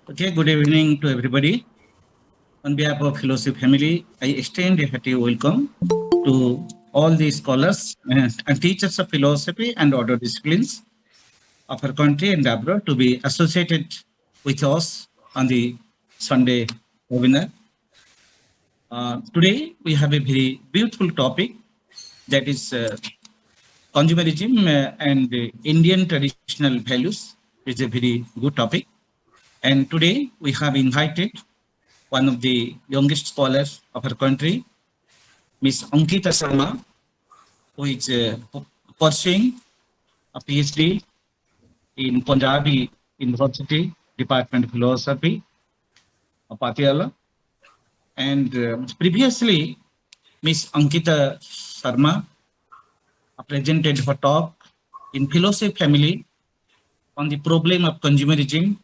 Okay, good evening to everybody. On behalf of Philosophy family, I extend a hearty welcome to all the scholars and teachers of philosophy and other disciplines of our country and abroad to be associated with us on the Sunday webinar. Today, we have a very beautiful topic that is consumerism and Indian traditional values. It's a very good topic. And today, we have invited one of the youngest scholars of our country, Miss Ankita Sharma, who is pursuing a PhD in Punjabi University, Department of Philosophy, Patiala. And previously, Miss Ankita Sharma presented her talk in Philosophy family on the problem of consumerism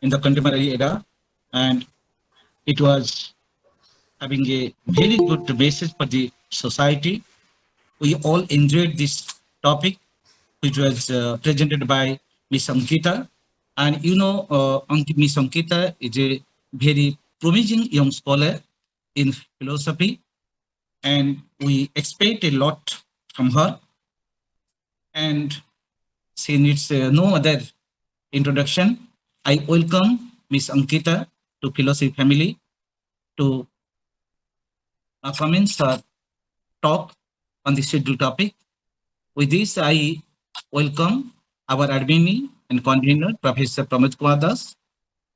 in the contemporary era. And it was having a very good message for the society. We all enjoyed this topic, which was presented by Miss Ankita. And Miss Ankita is a very promising young scholar in philosophy, and we expect a lot from her. And she needs no other introduction. I welcome Miss Ankita to Philosophy family to commence her talk on the scheduled topic. With this, I welcome our admin and convener, Professor Pramod Kumar Das,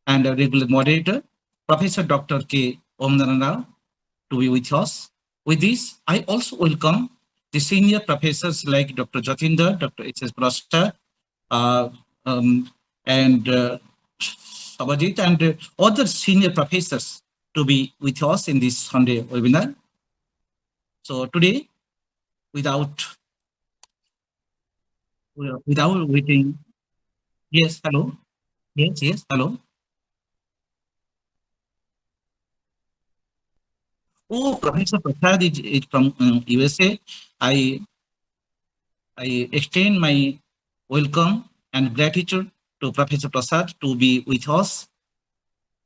and our regular moderator, Professor Dr. K. Om Naran Rao, to be with us. With this, I also welcome the senior professors like Dr. Jatinder, Dr. H.S. Prasad, uh, um, and Sabajit, and other senior professors to be with us in this Sunday webinar. So today, without waiting, yes, hello, yes, hello. Oh, Professor Prasad is from USA. I I extend my welcome and gratitude to Professor Prasad to be with us.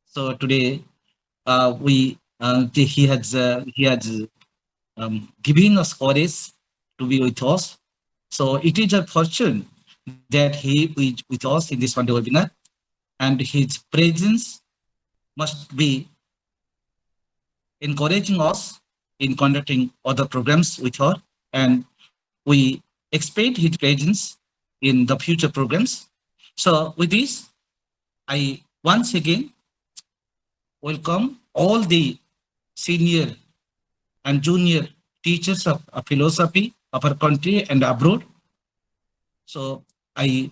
So today he has given us courage to be with us. So it is a fortune that he is with us in this Sunday webinar, and his presence must be encouraging us in conducting other programs with her, and we expect his presence in the future programs. So with this, I once again welcome all the senior and junior teachers of philosophy of our country and abroad. So I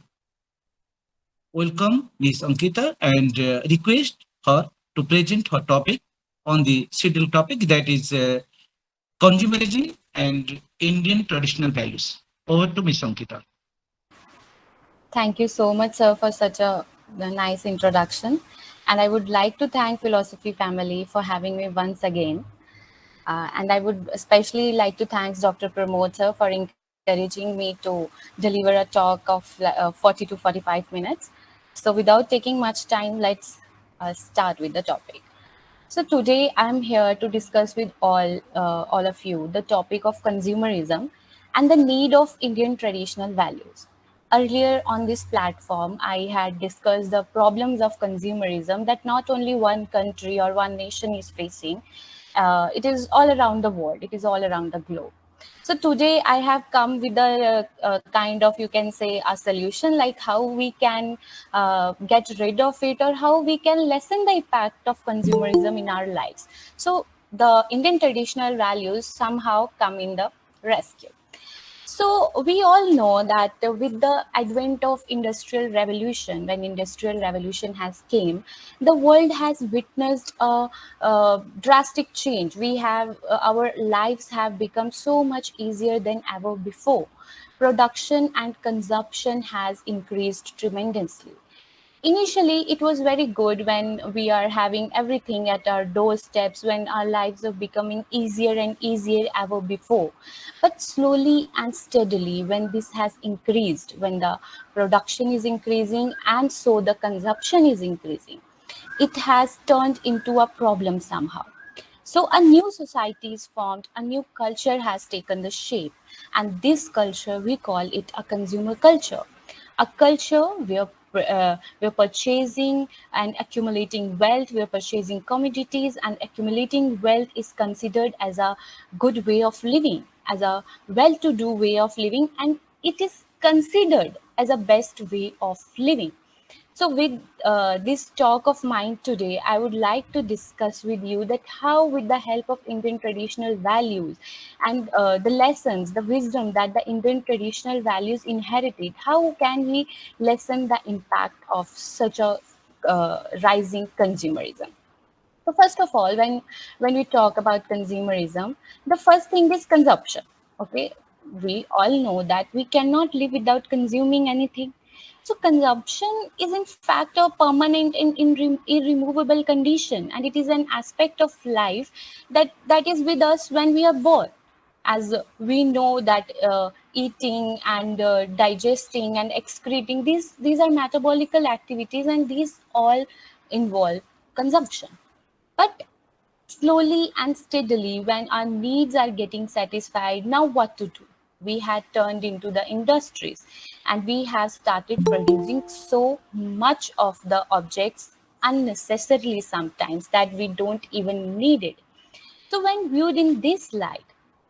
welcome Ms. Ankita and request her to present her topic on the scheduled topic, that is consumerism and Indian traditional values. Over to Ms. Ankita. Thank you so much, sir, for such a nice introduction. And I would like to thank Philosophy Family for having me once again. And I would especially like to thank Dr. Pramod, sir, for encouraging me to deliver a talk of 40 to 45 minutes. So without taking much time, let's start with the topic. So today I'm here to discuss with all of you the topic of consumerism and the need of Indian traditional values. Earlier on this platform, I had discussed the problems of consumerism that not only one country or one nation is facing, it is all around the world, it is all around the globe. So today I have come with a kind of, you can say, a solution, like how we can get rid of it or how we can lessen the impact of consumerism in our lives. So the Indian traditional values somehow come in the rescue. So we all know that with the advent of industrial revolution, when industrial revolution has came, the world has witnessed a drastic change. We have our lives have become so much easier than ever before. Production and consumption has increased tremendously. Initially, it was very good when we are having everything at our doorsteps, when our lives are becoming easier and easier ever before. But slowly and steadily, when this has increased, when the production is increasing and so the consumption is increasing, it has turned into a problem somehow. So a new society is formed, a new culture has taken the shape, and this culture we call it a consumer culture, a culture where we're purchasing and accumulating wealth, we're purchasing commodities, and accumulating wealth is considered as a good way of living, as a well-to-do way of living, and it is considered as a best way of living. So, with this talk of mine today, I would like to discuss with you that how, with the help of Indian traditional values and the lessons, the wisdom that the Indian traditional values inherited, how can we lessen the impact of such a rising consumerism? So first of all, when we talk about consumerism, the first thing is consumption. Okay, we all know that we cannot live without consuming anything. So consumption is in fact a permanent and irremovable condition, and it is an aspect of life that is with us when we are born. As we know that eating and digesting and excreting, these are metabolical activities, and these all involve consumption. But slowly and steadily, when our needs are getting satisfied, now what to do? We had turned into the industries, and we have started producing so much of the objects unnecessarily sometimes that we don't even need it. So, when viewed in this light,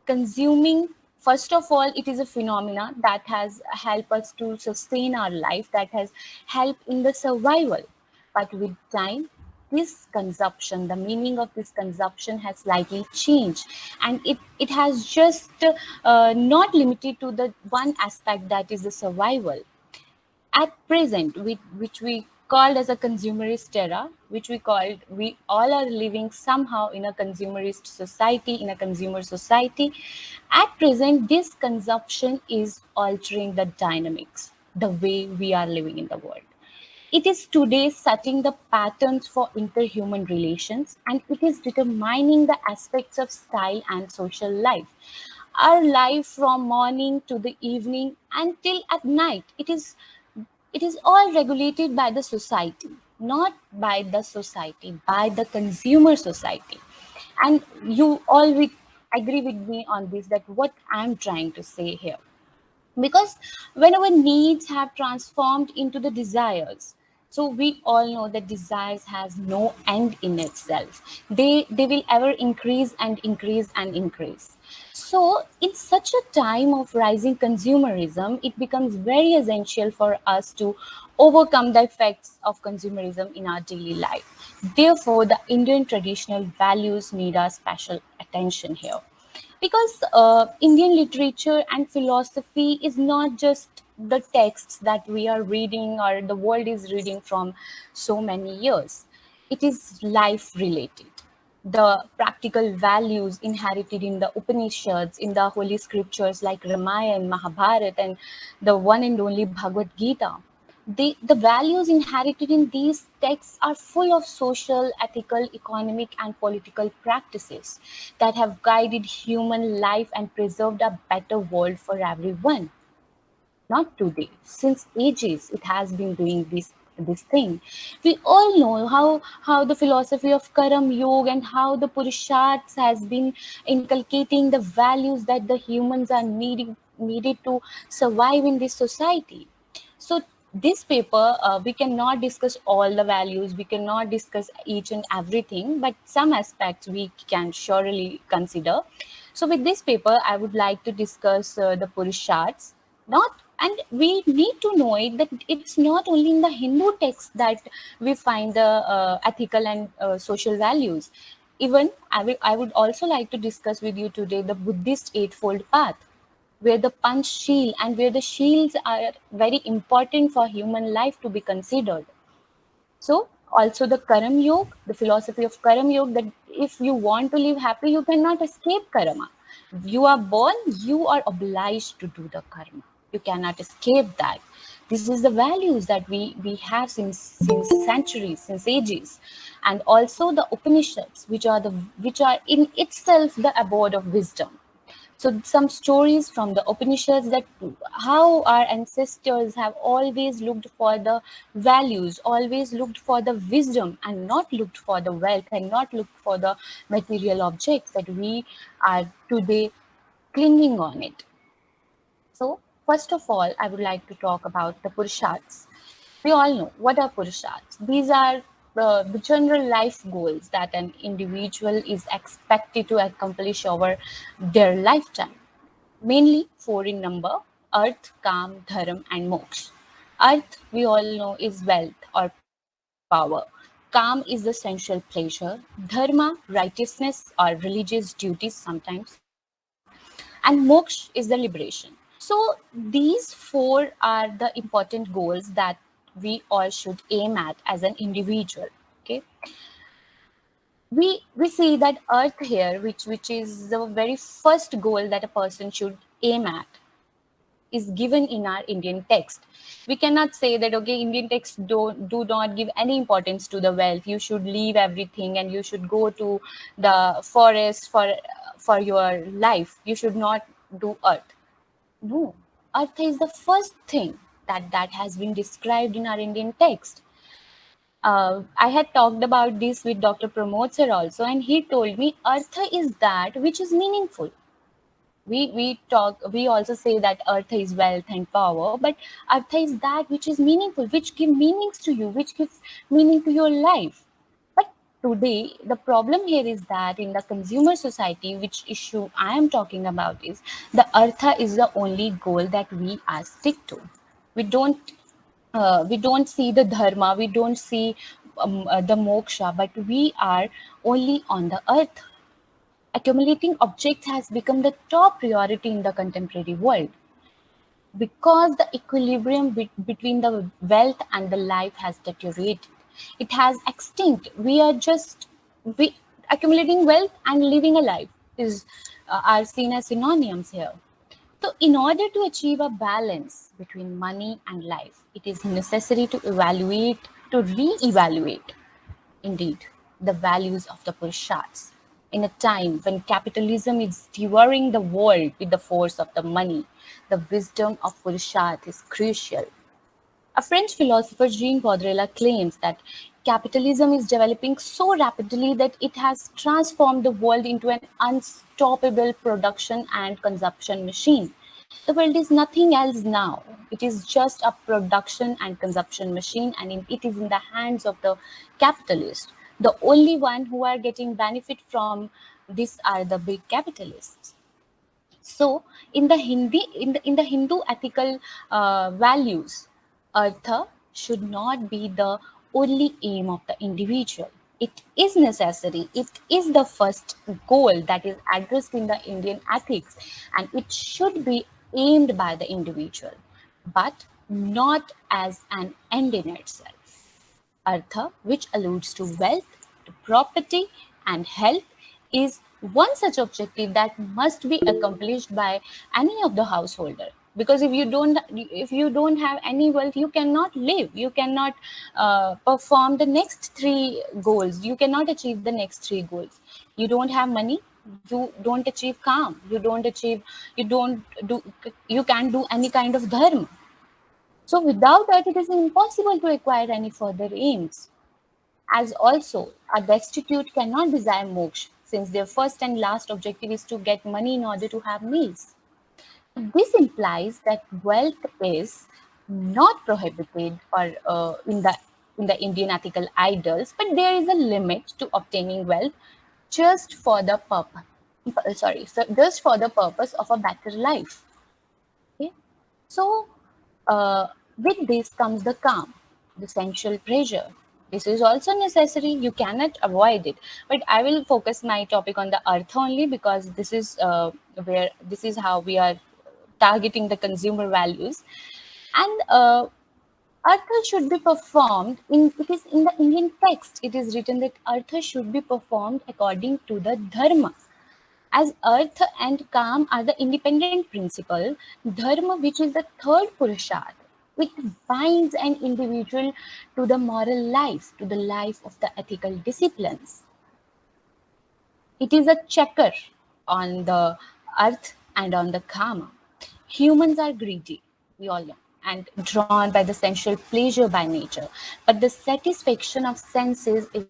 consuming, first of all, it is a phenomena that has helped us to sustain our life, that has helped in the survival. But with time, this consumption, the meaning of this consumption has slightly changed, and it has just not limited to the one aspect, that is the survival. At present, which we called as a consumerist era, which we called, we all are living somehow in a consumerist society, in a consumer society. At present, this consumption is altering the dynamics, the way we are living in the world. It is today setting the patterns for interhuman relations, and it is determining the aspects of style and social life. Our life from morning to the evening until at night, it is all regulated by the society, not by the society, by the consumer society. And you all will agree with me on this, that what I'm trying to say here, because when our needs have transformed into the desires, so we all know that desires has no end in itself, they will ever increase and increase and increase. So in such a time of rising consumerism, it becomes very essential for us to overcome the effects of consumerism in our daily life. Therefore, the Indian traditional values need our special attention here, because Indian literature and philosophy is not just the texts that we are reading or the world is reading from so many years. It is life related. The practical values inherited in the Upanishads, in the holy scriptures like Ramayana, Mahabharata, and the one and only Bhagavad Gita, the values inherited in these texts are full of social, ethical, economic, and political practices that have guided human life and preserved a better world for everyone. Not today, since ages it has been doing this thing. We all know how the philosophy of Karam Yoga and how the Purusharths has been inculcating the values that the humans are needed to survive in this society. So this paper, we cannot discuss all the values, we cannot discuss each and everything, but some aspects we can surely consider. So with this paper, I would like to discuss the Purusharths. Not, and we need to know it that it's not only in the Hindu text that we find the ethical and social values. Even I would also like to discuss with you today the Buddhist Eightfold Path, where the punch shield and where the shields are very important for human life to be considered. So also the Karam Yoga, the philosophy of Karam Yoga, that if you want to live happy, you cannot escape karma. You are born, you are obliged to do the karma. You cannot escape that. This is the values that we have since centuries, since ages. And also the Upanishads, which are in itself the abode of wisdom. So some stories from the Upanishads that how our ancestors have always looked for the values, always looked for the wisdom, and not looked for the wealth, and not looked for the material objects that we are today clinging on it. So first of all, I would like to talk about the Purusharths. We all know what are Purusharths. These are the general life goals that an individual is expected to accomplish over their lifetime, mainly four in number: earth, Kam, Dharam, and Moksha. Earth, we all know, is wealth or power. Kam is the sensual pleasure. Dharma, righteousness or religious duties sometimes. And Moksha is the liberation. So these four are the important goals that we all should aim at as an individual. Okay, we see that earth here, which is the very first goal that a person should aim at, is given in our Indian text. We cannot say that okay, Indian texts do not give any importance to the wealth. You should leave everything and you should go to the forest for your life. You should not do earth. No, earth is the first thing that has been described in our Indian text. I had talked about this with Dr. Pramod sir also, and he told me artha is that which is meaningful. We also say that artha is wealth and power, but artha is that which is meaningful, which give meanings to you, which gives meaning to your life. But today the problem here is that in the consumer society, which issue I am talking about, is the artha is the only goal that we are stick to. We don't see the dharma, we don't see the moksha, but we are only on the earth. Accumulating objects has become the top priority in the contemporary world because the equilibrium between the wealth and the life has deteriorated. It has extinct. We accumulating wealth and living a life is are seen as synonyms here. So, in order to achieve a balance between money and life, it is necessary to re-evaluate, indeed, the values of the Purushas. In a time when capitalism is devouring the world with the force of the money, the wisdom of Purusharth is crucial. A French philosopher, Jean Baudrillard, claims that capitalism is developing so rapidly that it has transformed the world into an unstoppable production and consumption machine. The world is nothing else now. It is just a production and consumption machine, and it is in the hands of the capitalist. The only one who are getting benefit from this are the big capitalists. So, in the Hindu ethical values, artha should not be the only aim of the individual. It is necessary. It is the first goal that is addressed in the Indian ethics, and it should be aimed by the individual, but not as an end in itself. Artha, which alludes to wealth, to property, and health, is one such objective that must be accomplished by any of the householder. Because if you don't have any wealth, you cannot live. You cannot perform the next three goals. You cannot achieve the next three goals. You don't have money. You don't achieve calm. You don't achieve. You don't do. You can't do any kind of dharma. So without that, it is impossible to acquire any further aims. As also, a destitute cannot desire moksha, since their first and last objective is to get money in order to have meals. This implies that wealth is not prohibited for in the Indian ethical ideals, but there is a limit to obtaining wealth just for the purpose. Just for the purpose of a better life. Okay? So, with this comes the calm, the sensual pleasure. This is also necessary. You cannot avoid it. But I will focus my topic on the earth only because this is how we are targeting the consumer values. And Artha should be performed in it is in the Indian text. It is written that Artha should be performed according to the dharma. As earth and calm are the independent principle, dharma, which is the third purusharth, it binds an individual to the moral life, to the life of the ethical disciplines. It is a checker on the earth And on the karma, humans are greedy, we all know, and drawn by the sensual pleasure by nature. But the satisfaction of senses is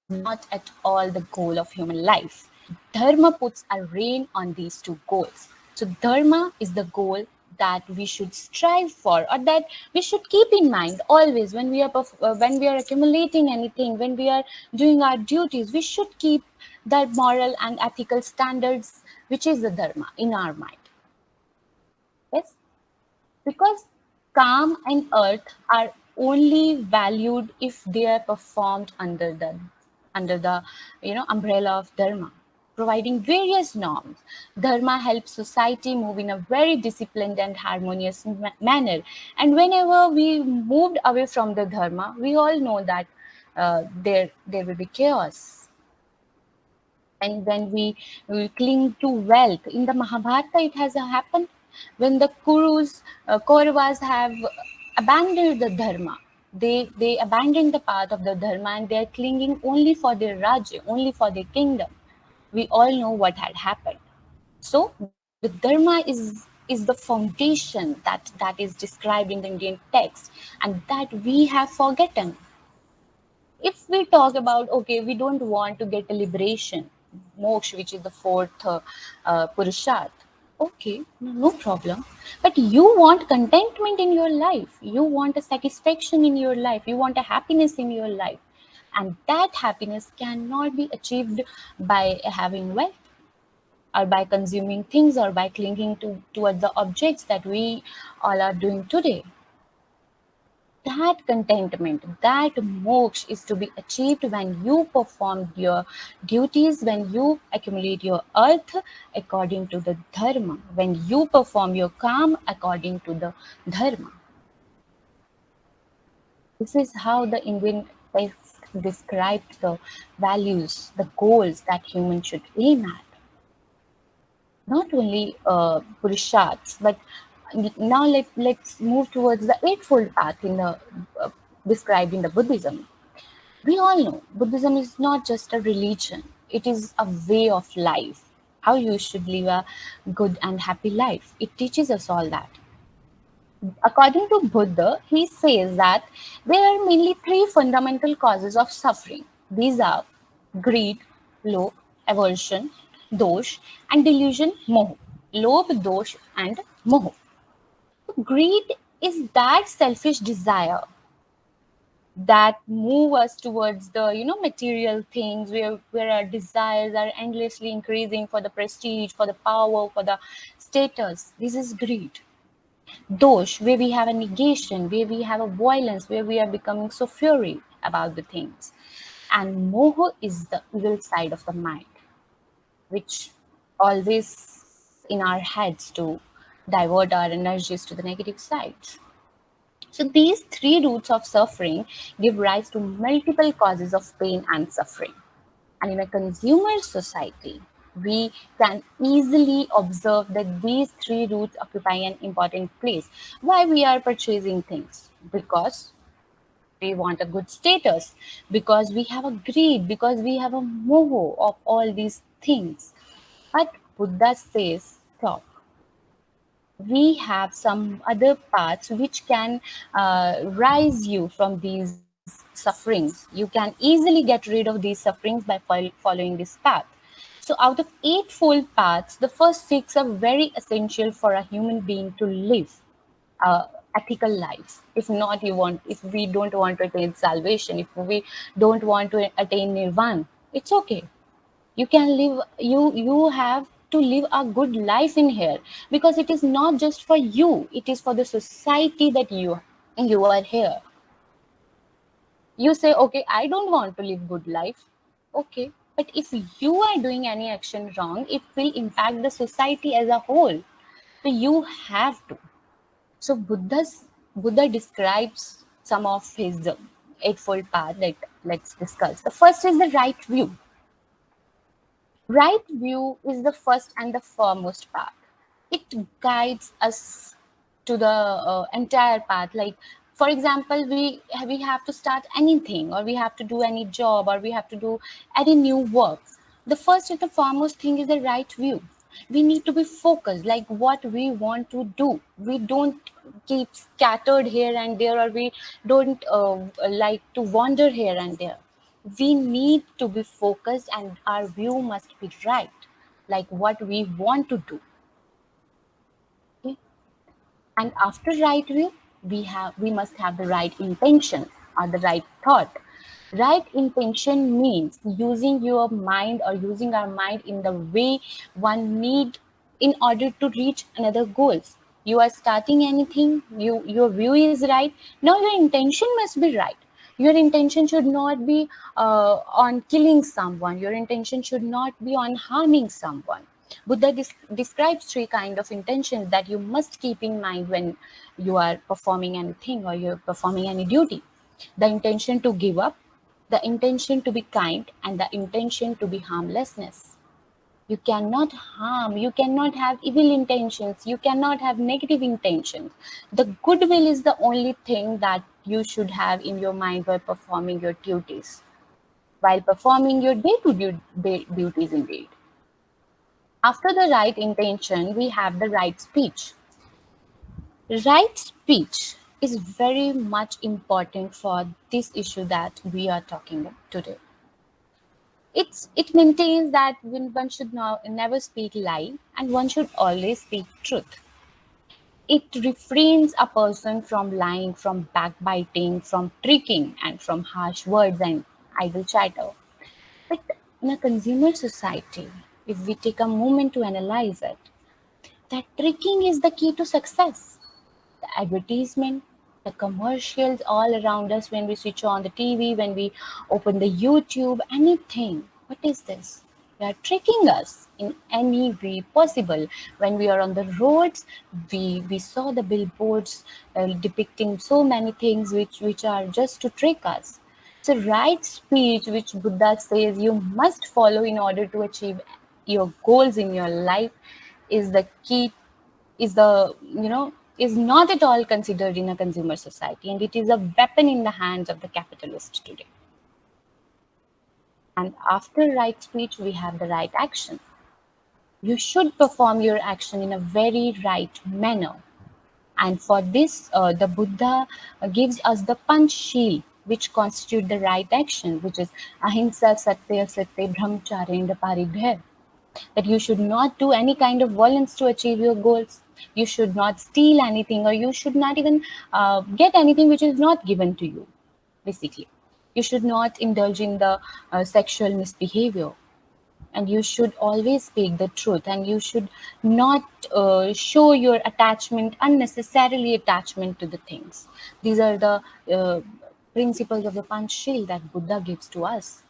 not at all the goal of human life. Dharma puts a rein on these two goals. So, dharma is the goal that we should strive for, or that we should keep in mind always when we are accumulating anything, when we are doing our duties. We should keep that moral and ethical standards, which is the dharma, in our mind. Yes, because calm and earth are only valued if they are performed under the umbrella of dharma, providing various norms. Dharma helps society move in a very disciplined and harmonious manner. And whenever we moved away from the dharma, we all know that there will be chaos. And when we cling to wealth, in the Mahabharata it has happened when the Kauravas have abandoned the dharma. They abandoned the path of the dharma, and they are clinging only for their rajya, only for their kingdom. We all know what had happened. So the dharma is the foundation that is described in the Indian text, and that we have forgotten. If we talk about, okay, we don't want to get a liberation, moksha, which is the fourth purusharth, okay, no problem. But you want contentment in your life, you want a satisfaction in your life, you want a happiness in your life, and that happiness cannot be achieved by having wealth, or by consuming things, or by clinging towards the objects that we all are doing today. That contentment, that moksha is to be achieved when you perform your duties, when you accumulate your earth according to the dharma, when you perform your calm according to the dharma. This is how the Indian text describes the values, the goals that humans should aim at. Not only Purusharths, but now let's move towards the Eightfold Path in the described in the Buddhism. We all know Buddhism is not just a religion, it is a way of life, how you should live a good and happy life. It teaches us all that. According to Buddha, he says that there are mainly three fundamental causes of suffering. These are greed, lobh, aversion, dosh, and delusion, moh. Lobh, dosh, and moh. Greed is that selfish desire that move us towards the material things, where our desires are endlessly increasing for the prestige, for the power, for the status. This is greed. Dosh, where we have a negation, where we have a violence, where we are becoming so fury about the things. And moho is the evil side of the mind, which always in our heads to divert our energies to the negative sides. So these three roots of suffering give rise to multiple causes of pain and suffering. And in a consumer society, we can easily observe that these three roots occupy an important place. Why we are purchasing things? Because we want a good status, because we have a greed, because we have a moho of all these things. But Buddha says, stop. We have some other paths which can rise you from these sufferings. You can easily get rid of these sufferings by following this path. So, out of eightfold paths, the first six are very essential for a human being to live ethical life. If not, if we don't want to attain salvation, if we don't want to attain nirvana, it's okay. You can live, you have to live a good life in here, because it is not just for you, it is for the society that you are here. You say, okay, I don't want to live good life. Okay, but if you are doing any action wrong, it will impact the society as a whole. So you have to. So Buddha describes some of his eightfold path that let's discuss. The first is the right view. Right view is the first and the foremost path. It guides us to the entire path. Like, for example, we have to start anything, or we have to do any job, or we have to do any new work. The first and the foremost thing is the right view. We need to be focused, like what we want to do. We don't keep scattered here and there, or we don't like to wander here and there. We need to be focused, and our view must be right, like what we want to do. Okay? And after right view, we must have the right intention or the right thought. Right intention means using your mind, or using our mind in the way one need in order to reach another goals. You are starting anything, your view is right. Now your intention must be right. Your intention should not be on killing someone. Your intention should not be on harming someone. Buddha describes three kind of intentions that you must keep in mind when you are performing anything or you're performing any duty. The intention to give up, the intention to be kind, and the intention to be harmlessness. You cannot harm, you cannot have evil intentions, you cannot have negative intentions. The goodwill is the only thing that you should have in your mind while performing your duties, while performing your day-to-day duties indeed. After the right intention, we have the right speech. Right speech is very much important for this issue that we are talking about today. It maintains that when one should never speak lie, and one should always speak truth. It refrains a person from lying, from backbiting, from tricking, and from harsh words and idle chatter. But in a consumer society, if we take a moment to analyze it, that tricking is the key to success. The advertisement, the commercials all around us, when we switch on the TV, when we open the YouTube, anything. What is this? They are tricking us in any way possible. When we are on the roads, we saw the billboards depicting so many things which are just to trick us. So right speech, which Buddha says you must follow in order to achieve your goals in your life, is the key, is the is not at all considered in a consumer society, and it is a weapon in the hands of the capitalist today. And after right speech, we have the right action. You should perform your action in a very right manner, and for this the Buddha gives us the punch shield, which constitute the right action, which is ahimsa, satya, satya, brahmacharya, and the paridhya. That you should not do any kind of violence to achieve your goals. You should not steal anything, or you should not even get anything which is not given to you, basically. You should not indulge in the sexual misbehavior. And you should always speak the truth, and you should not show your attachment, unnecessarily attachment to the things. These are the principles of the Panchshil that Buddha gives to us.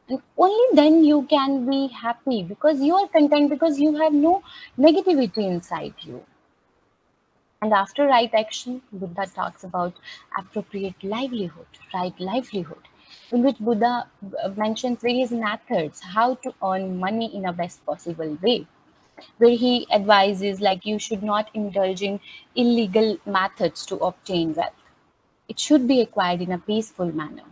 And only then you can be happy, because you are content, because you have no negativity inside you. And after right action, Buddha talks about appropriate livelihood, right livelihood, in which Buddha mentions various methods how to earn money in a best possible way, where he advises like you should not indulge in illegal methods to obtain wealth. It should be acquired in a peaceful manner.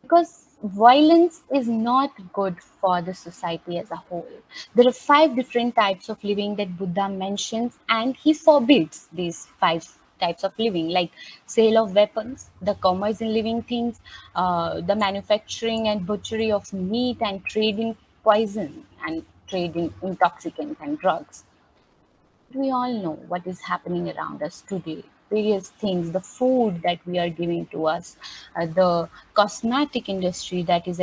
Because violence is not good for the society as a whole. There are 5 different types of living that Buddha mentions, and he forbids these 5 types of living, like sale of weapons, the commerce in living things, the manufacturing and butchery of meat, and trade in poison, and trade in intoxicants and drugs. We all know what is happening around us today. Various things, the food that we are giving to us, the cosmetic industry that is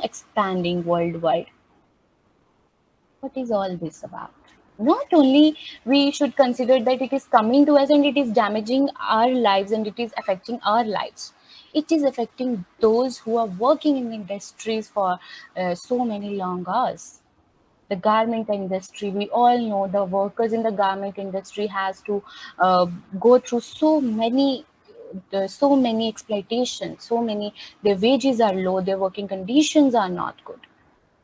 expanding worldwide. What is all this about? Not only we should consider that it is coming to us and it is damaging our lives and it is affecting our lives. It is affecting those who are working in industries for so many long hours. The garment industry, we all know the workers in the garment industry has to go through so many exploitations, so many, their wages are low, their working conditions are not good,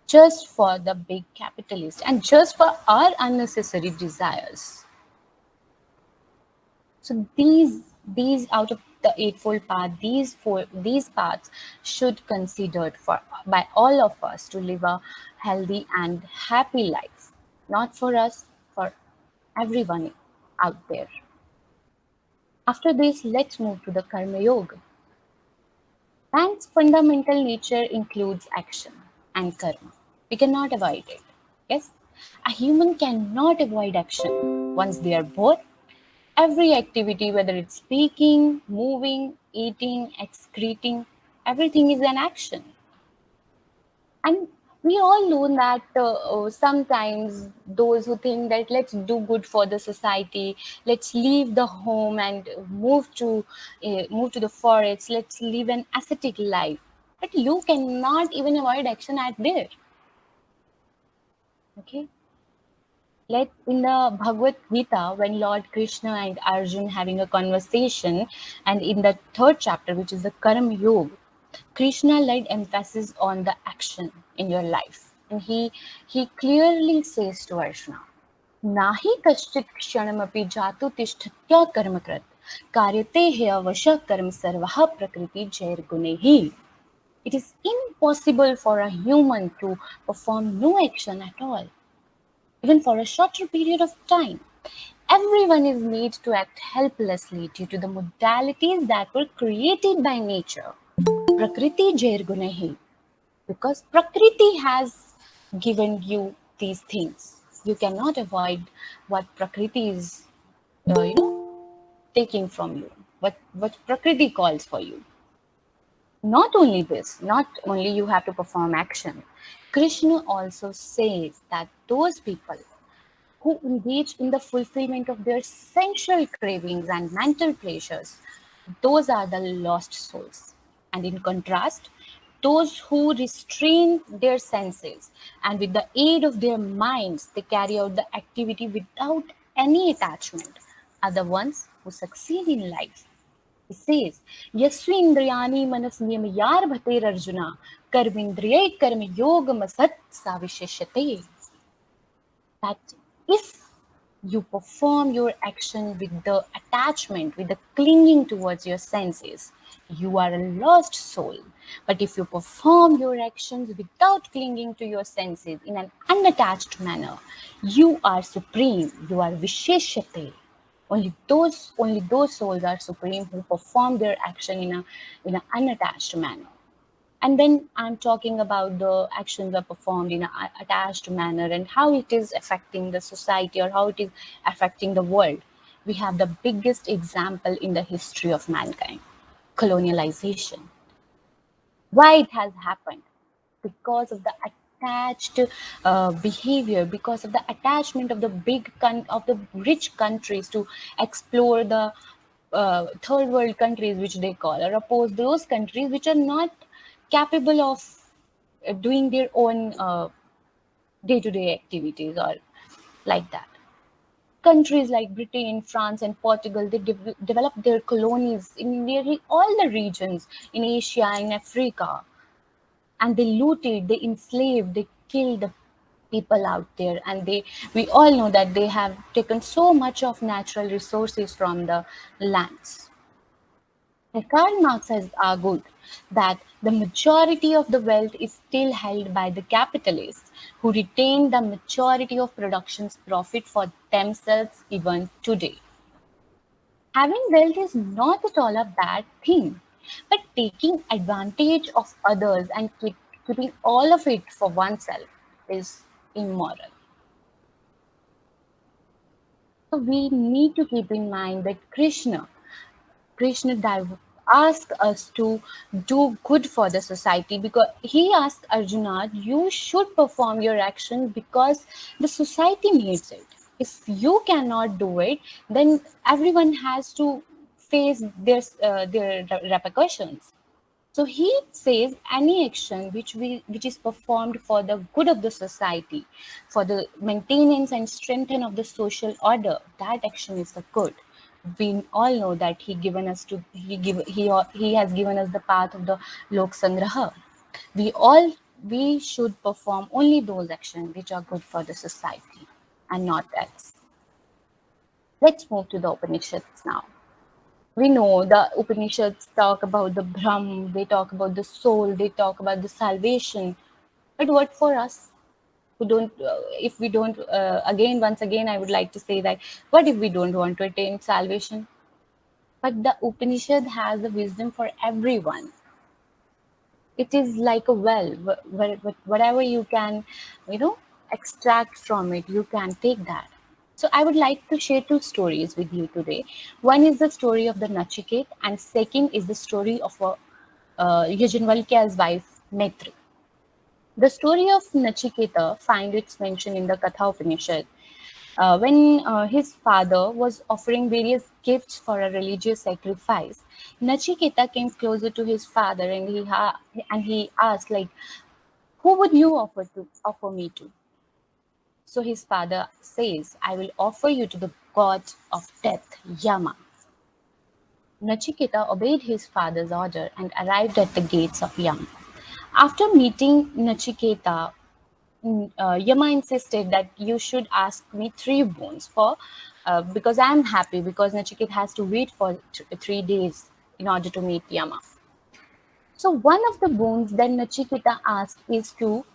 just for the big capitalist and just for our unnecessary desires. So these These out of the eightfold path, these paths should considered for by all of us to live a healthy and happy life, not for us, for everyone out there. After this, let's move to the Karma Yoga. Man's fundamental nature includes action and karma. We cannot avoid it. Yes, a human cannot avoid action. Once they are born, every activity, whether it's speaking, moving, eating, excreting, everything is an action. And we all know that sometimes those who think that let's do good for the society, let's leave the home and move to the forest, let's live an ascetic life. But you cannot even avoid action at there. Okay. Let in the Bhagavad Gita, when Lord Krishna and Arjun having a conversation, and in the third chapter, which is the Karma Yoga, Krishna laid emphasis on the action in your life. And he clearly says to Arjuna, Nahi kaschit kshanamapi jatu tishthatya karmakrat karyate he avasha karma sarvaha prakriti jair gunehi. It is impossible for a human to perform no action at all, even for a shorter period of time. Everyone is made to act helplessly due to the modalities that were created by nature. Prakriti jair gunehi. Because Prakriti has given you these things. You cannot avoid what Prakriti is, taking from you, what Prakriti calls for you. Not only this, not only you have to perform action, Krishna also says that those people who engage in the fulfillment of their sensual cravings and mental pleasures, those are the lost souls. And in contrast, those who restrain their senses and with the aid of their minds, they carry out the activity without any attachment are the ones who succeed in life. He says, Yasvindriyani manas niyamyar bhater Arjuna, karmindriye karma yoga masat savisheshyate. That if you perform your action with the attachment, with the clinging towards your senses, you are a lost soul. But if you perform your actions without clinging to your senses in an unattached manner, you are supreme, you are Visheshate. Only those souls are supreme who perform their action in an unattached manner. And then I'm talking about the actions are performed in an attached manner and how it is affecting the society or how it is affecting the world. We have the biggest example in the history of mankind, colonialization. Why it has happened? Because of the attached behavior, because of the attachment of the of the rich countries to explore the third world countries, which they call, or oppose those countries which are not capable of doing their own day-to-day activities or like that. Countries like Britain, France, and Portugal, they developed their colonies in nearly all the regions in Asia and Africa, and they looted, they enslaved, they killed the people out there, and we all know that they have taken so much of natural resources from the lands. And Karl Marx has argued that the majority of the wealth is still held by the capitalists who retain the majority of production's profit for themselves even today. Having wealth is not at all a bad thing, but taking advantage of others and keeping all of it for oneself is immoral. So we need to keep in mind that Krishna asked us to do good for the society because he asked Arjuna, you should perform your actions because the society needs it. If you cannot do it, then everyone has to face their repercussions. So he says any action which is performed for the good of the society, for the maintenance and strengthening of the social order, that action is the good. We all know that he has given us the path of the Lok Sangraha. We should perform only those actions which are good for the society and not else. Let's move to the Upanishads now. We know the Upanishads talk about the Brahm, they talk about the soul, they talk about the salvation. But what for us who don't, if we don't, again, once again, I would like to say that what if we don't want to attain salvation? But the Upanishad has the wisdom for everyone. It is like a well, whatever you can, you know, extract from it, you can take that. So I would like to share two stories with you today. One is the story of the Nachiket, and second is the story of Yajnavalkya's wife Maitri. The story of Nachiketa finds its mention in the Katha Upanishad. When his father was offering various gifts for a religious sacrifice, Nachiketa came closer to his father, and he asked, like, who would you offer me to? So his father says, I will offer you to the god of death, Yama. Nachiketa obeyed his father's order and arrived at the gates of Yama. After meeting Nachiketa, Yama insisted that you should ask me three boons for because I'm happy, because Nachiket has to wait for 3 days in order to meet Yama. So one of the boons that Nachiketa asked is to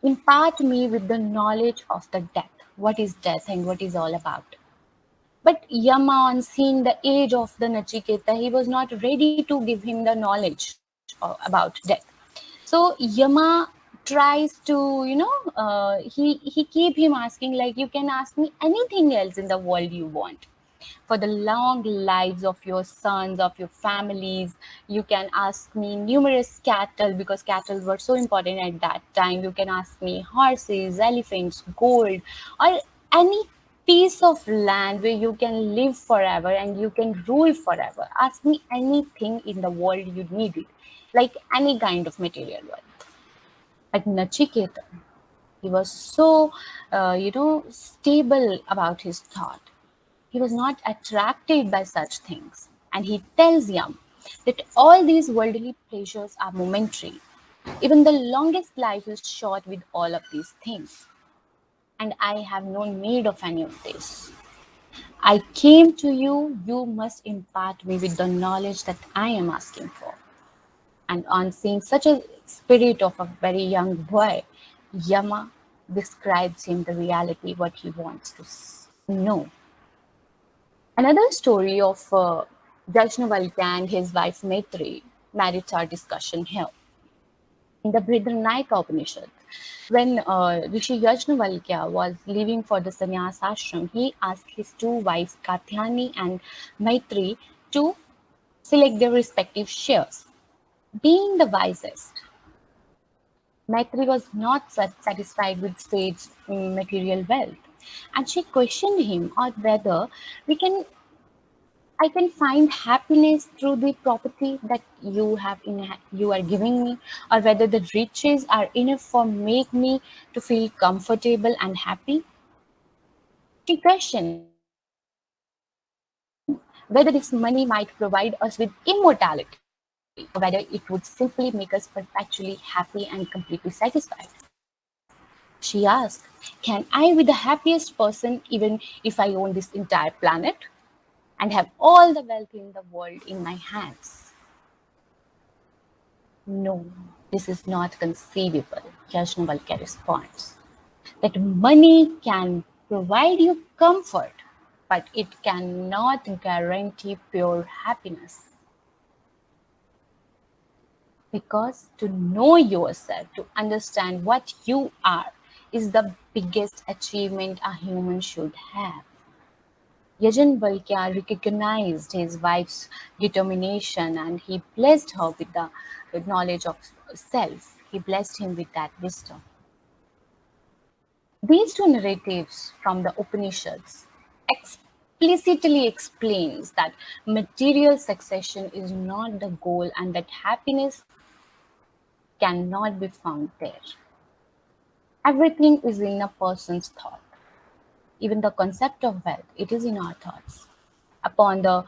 impart me with the knowledge of the death. What is death and what is all about? But Yama, on seeing the age of the Nachiketa, he was not ready to give him the knowledge about death. So Yama tries to, he keep him asking, like, you can ask me anything else in the world you want, for the long lives of your sons, of your families. You can ask me numerous cattle, because cattle were so important at that time. You can ask me horses, elephants, gold, or any piece of land where you can live forever and you can rule forever. Ask me anything in the world you need it, like any kind of material wealth. But Nachiketa, he was so, stable about his thought. He was not attracted by such things. And he tells Yam that all these worldly pleasures are momentary. Even the longest life is short with all of these things. And I have no need of any of this. I came to you, you must impart me with the knowledge that I am asking for. And on seeing such a spirit of a very young boy, Yama describes him the reality, what he wants to know. Another story of Jaishnavalkya and his wife Maitri merits our discussion here. In the Brihadaranyaka Upanishad, when Rishi Yajnavalkya was leaving for the sannyas ashram, he asked his two wives, Katyani and Maitri, to select their respective shares. Being the wisest, Maitri was not satisfied with sage material wealth, and she questioned him on whether we can I can find happiness through the property that you are giving me, or whether the riches are enough for make me to feel comfortable and happy. She questioned whether this money might provide us with immortality, or whether it would simply make us perpetually happy and completely satisfied. She asked, can I be the happiest person even if I own this entire planet and have all the wealth in the world in my hands? No, this is not conceivable. Yajnavalkya responds that money can provide you comfort, but it cannot guarantee pure happiness. Because to know yourself, to understand what you are, is the biggest achievement a human should have. Yajan recognized his wife's determination, and he blessed her with the knowledge of self. He blessed him with that wisdom. These two narratives from the Upanishads explicitly explains that material succession is not the goal and that happiness cannot be found there. Everything is in a person's thought. Even the concept of wealth, it is in our thoughts. Upon the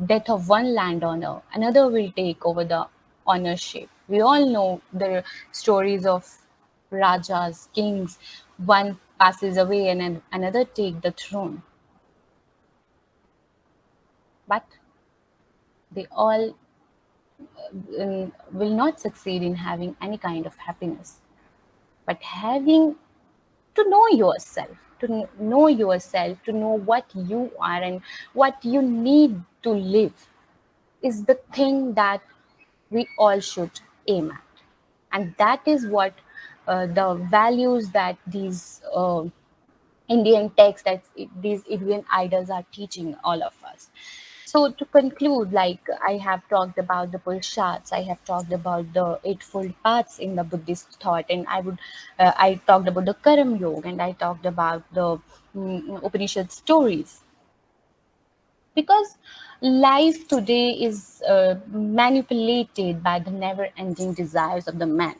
death of one landowner, another will take over the ownership. We all know the stories of rajas, kings. One passes away and another take the throne. But they all will not succeed in having any kind of happiness. But having to know yourself, know yourself, to know what you are and what you need to live is the thing that we all should aim at. And that is what the values that these Indian texts, that these Indian idols are teaching all of us. So to conclude, like I have talked about the Purushats, I have talked about the Eightfold Paths in the Buddhist thought, and I talked about the Karam Yoga, and I talked about the Upanishad stories, because life today is manipulated by the never ending desires of the man.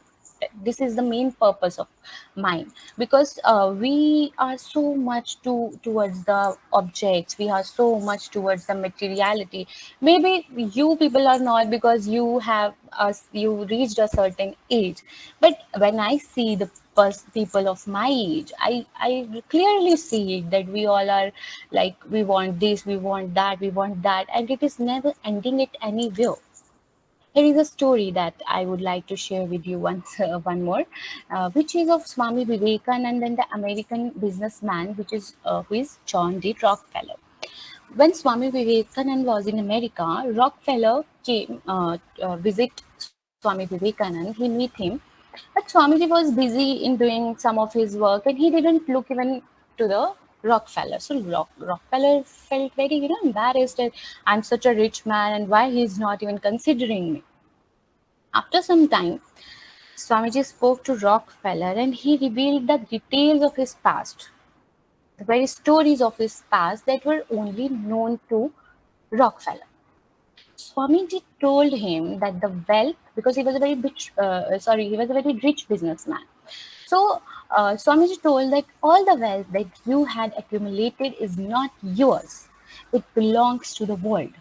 This is the main purpose of mine, because we are so much towards the objects, we are so much towards the materiality. Maybe you people are not, because you reached a certain age, but when I see the people of my age, I clearly see it, that we all are like, we want this, we want that, we want that, and it is never ending it anywhere. Here is a story that I would like to share with you once, one more, which is of Swami Vivekananda and the American businessman, which is who is John D. Rockefeller. When Swami Vivekananda was in America, Rockefeller came visit Swami Vivekananda. He meet him, but Swamiji was busy in doing some of his work, and he didn't look even to the Rockefeller. So Rockefeller felt very, embarrassed that I'm such a rich man, and why he's not even considering me. After some time, Swamiji spoke to Rockefeller, and he revealed the details of his past, the very stories of his past that were only known to Rockefeller. Swamiji told him that the wealth, because he was a very he was a very rich businessman. So Swamiji told that all the wealth that you had accumulated is not yours; it belongs to the world.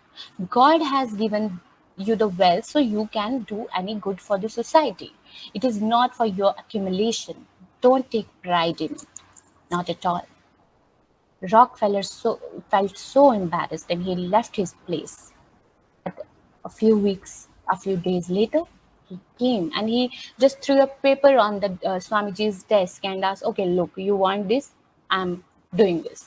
God has given you the wealth so you can do any good for the society. It is not for your accumulation. Don't take pride in it. Not at all. Rockefeller felt so embarrassed, and he left his place. A few days later, he came, and he just threw a paper on the Swamiji's desk and asked, "Okay, look, you want this? I'm doing this."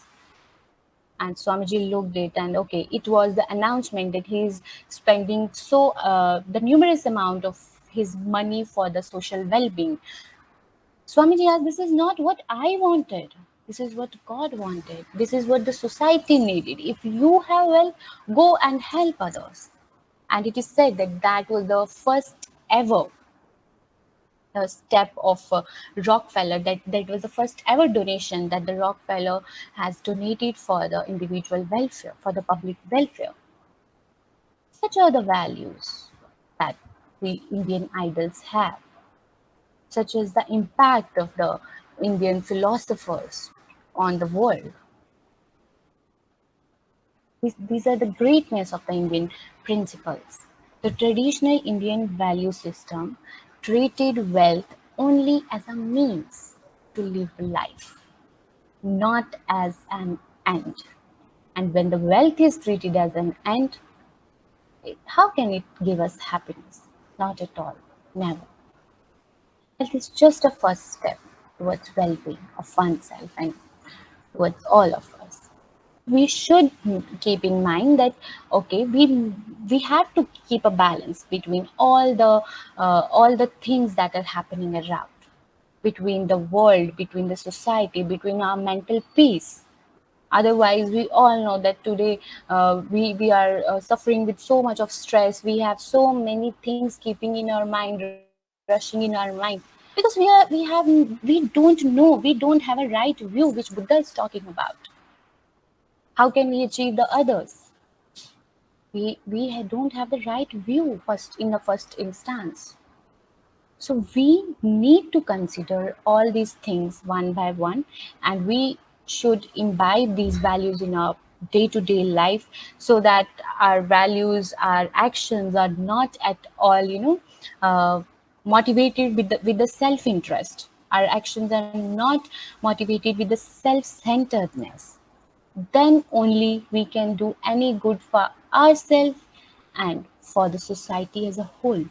And Swamiji looked it, and okay, it was the announcement that he's spending the numerous amount of his money for the social well-being. Swamiji asked, "This is not what I wanted. This is what God wanted. This is what the society needed. If you have wealth, go and help others." And it is said that that was the first ever step of Rockefeller, that was the first ever donation that the Rockefeller has donated for the individual welfare, for the public welfare. Such are the values that the Indian idols have, such as the impact of the Indian philosophers on the world. These are the greatness of the Indian principles. The traditional Indian value system treated wealth only as a means to live life, not as an end. And when the wealth is treated as an end, how can it give us happiness? Not at all. Never. Health is just a first step towards well-being of oneself and towards all of us. We should keep in mind that okay, we have to keep a balance between all the things that are happening around, between the world, between the society, between our mental peace. Otherwise, we all know that today we are suffering with so much of stress. We have so many things keeping in our mind, rushing in our mind, because we don't know, we don't have a right view which Buddha is talking about. How can we achieve the others? We don't have the right view first in the first instance. So we need to consider all these things one by one, and we should imbibe these values in our day-to-day life, so that our values, our actions are not at all, motivated with the self-interest. Our actions are not motivated with the self-centeredness. Then only we can do any good for ourselves and for the society as a whole.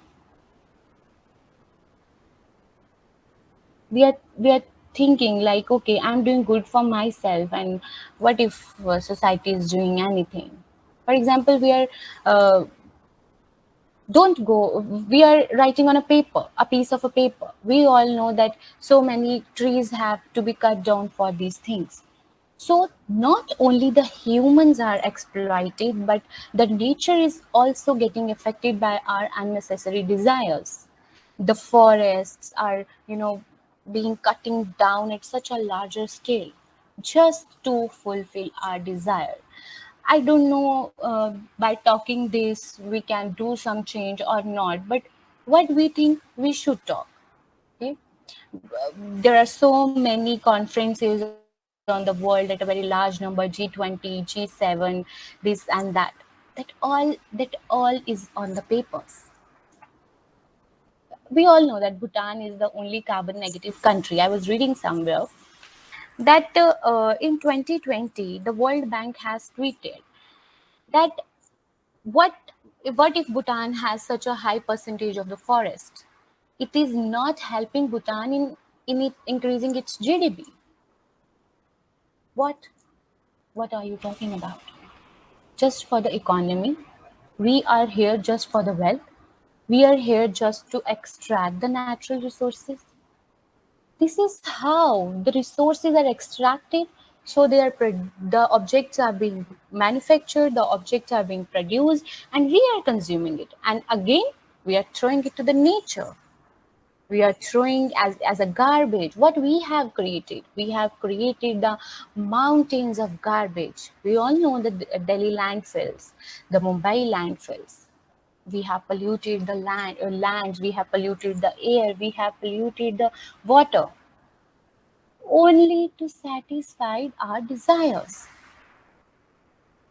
We are thinking like, okay, I'm doing good for myself, and what if society is doing anything? For example, we are don't go we are writing on a paper, a piece of a paper. We all know that so many trees have to be cut down for these things. So not only the humans are exploited, but the nature is also getting affected by our unnecessary desires. The forests are, being cutting down at such a larger scale just to fulfill our desire. I don't know, by talking this we can do some change or not, but what we think we should talk. Okay, there are so many conferences on the world at a very large number, G20, G7, this and that. That all is on the papers. We all know that Bhutan is the only carbon negative country. I was reading somewhere that in 2020 the World Bank has tweeted that what what if Bhutan has such a high percentage of the forest? It is not helping Bhutan in it increasing its GDP. What are you talking about? Just for the economy? We are here just for the wealth? We are here just to extract the natural resources? This is how the resources are extracted. So the objects are being manufactured, the objects are being produced, and we are consuming it. And again, we are throwing it to the nature. We are throwing as a garbage what we have created. We have created the mountains of garbage. We all know the Delhi landfills, the Mumbai landfills. We have polluted the lands, we have polluted the air, we have polluted the water, only to satisfy our desires.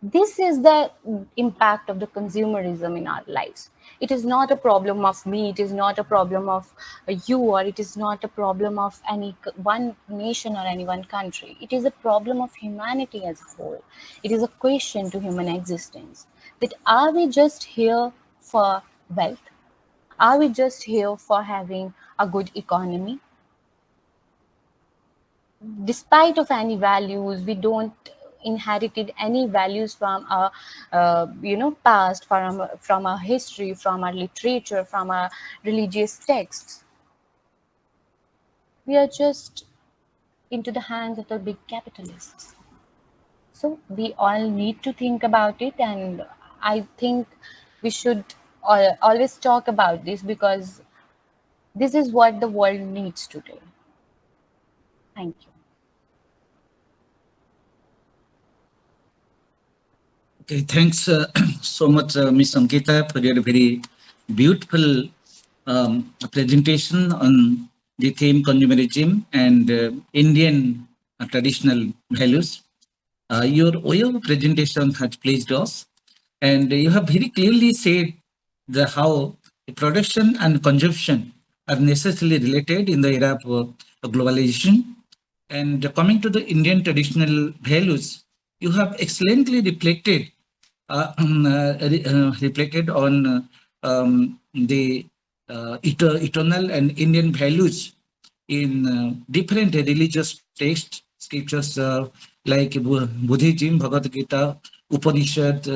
This is the impact of the consumerism in our lives. It is not a problem of me, it is not a problem of you, or it is not a problem of any one nation or any one country. It is a problem of humanity as a whole. It is a question to human existence, that are we just here for wealth? Are we just here for having a good economy? Despite of any values, we don't inherited any values from our past, from our history, from our literature, from our religious texts. We are just into the hands of the big capitalists. So we all need to think about it, and I think we should always talk about this, because this is what the world needs today. Thank you. Okay, thanks so much, Ms. Ankita, for your very beautiful presentation on the theme consumerism and Indian traditional values. Your way of presentation has pleased us, and you have very clearly said how production and consumption are necessarily related in the era of globalization. And coming to the Indian traditional values, you have excellently reflected on the eternal and Indian values in different religious texts, scriptures like Buddhism, Bhagavad Gita, Upanishad,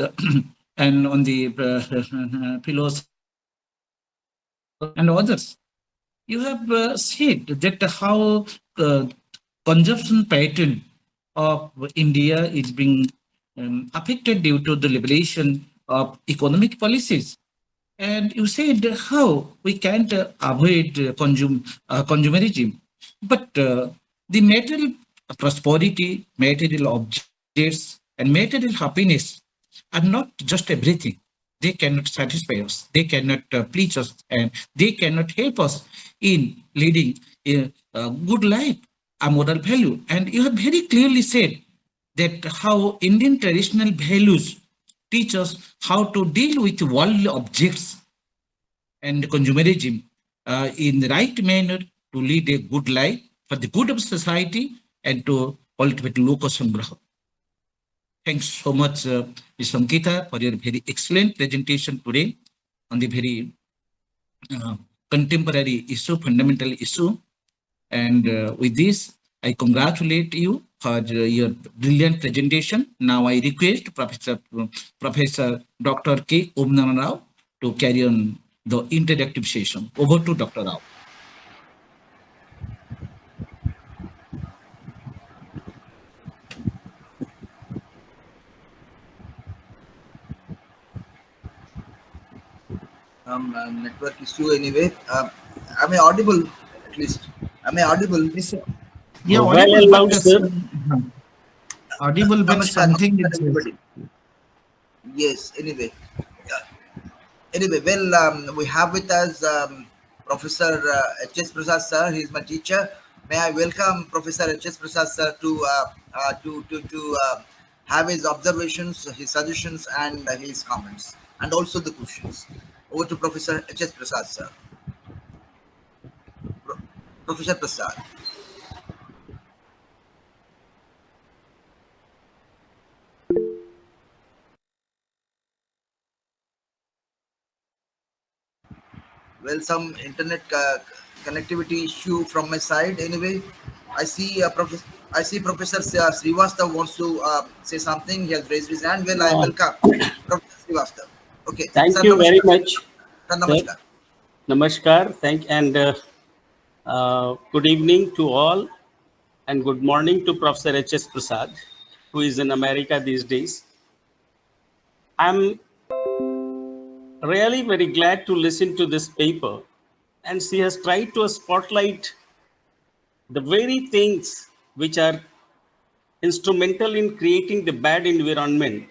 and on the philosophy and others. You have said that how consumption pattern of India is being affected due to the liberation of economic policies. And you said how we can't avoid consumerism, but the material prosperity, material objects, and material happiness are not just everything. They cannot satisfy us. They cannot please us, and they cannot help us in leading a good life, a moral value. And you have very clearly said that how Indian traditional values teach us how to deal with worldly objects and consumerism in the right manner to lead a good life for the good of society and to ultimately loka sangraha. Thanks so much, Ms. Ankita, for your very excellent presentation today on the very uh, contemporary issue, fundamental issue. And with this, I congratulate you for your brilliant presentation. Now I request Professor Dr. K. Omnana Rao to carry on the interactive session. Over to Dr. Rao. Network issue anyway. Am I audible at least? Am I audible? Yes, sir. Yeah, Well audible, and but loud, sir. audible, but Namaskar, something namaskar is. everybody. Yes, anyway. Anyway, well, we have with us Professor H.S. Prasad sir. He is my teacher. May I welcome Professor H.S. Prasad sir to have his observations, his suggestions, and his comments, and also the questions. Over to Professor H.S. Prasad sir. Professor Prasad. Well, some internet connectivity issue from my side. Anyway, I see Professor Srivastav wants to say something. He has raised his hand. Well, I Uh, welcome Professor Srivastav. Okay, Thank sir, you very namaskar. much, Sir, sir. namaskar. Namaskar. Good evening to all, and good morning to Professor H.S. Prasad, who is in America these days. I'm really very glad to listen to this paper, and she has tried to spotlight the very things which are instrumental in creating the bad environment.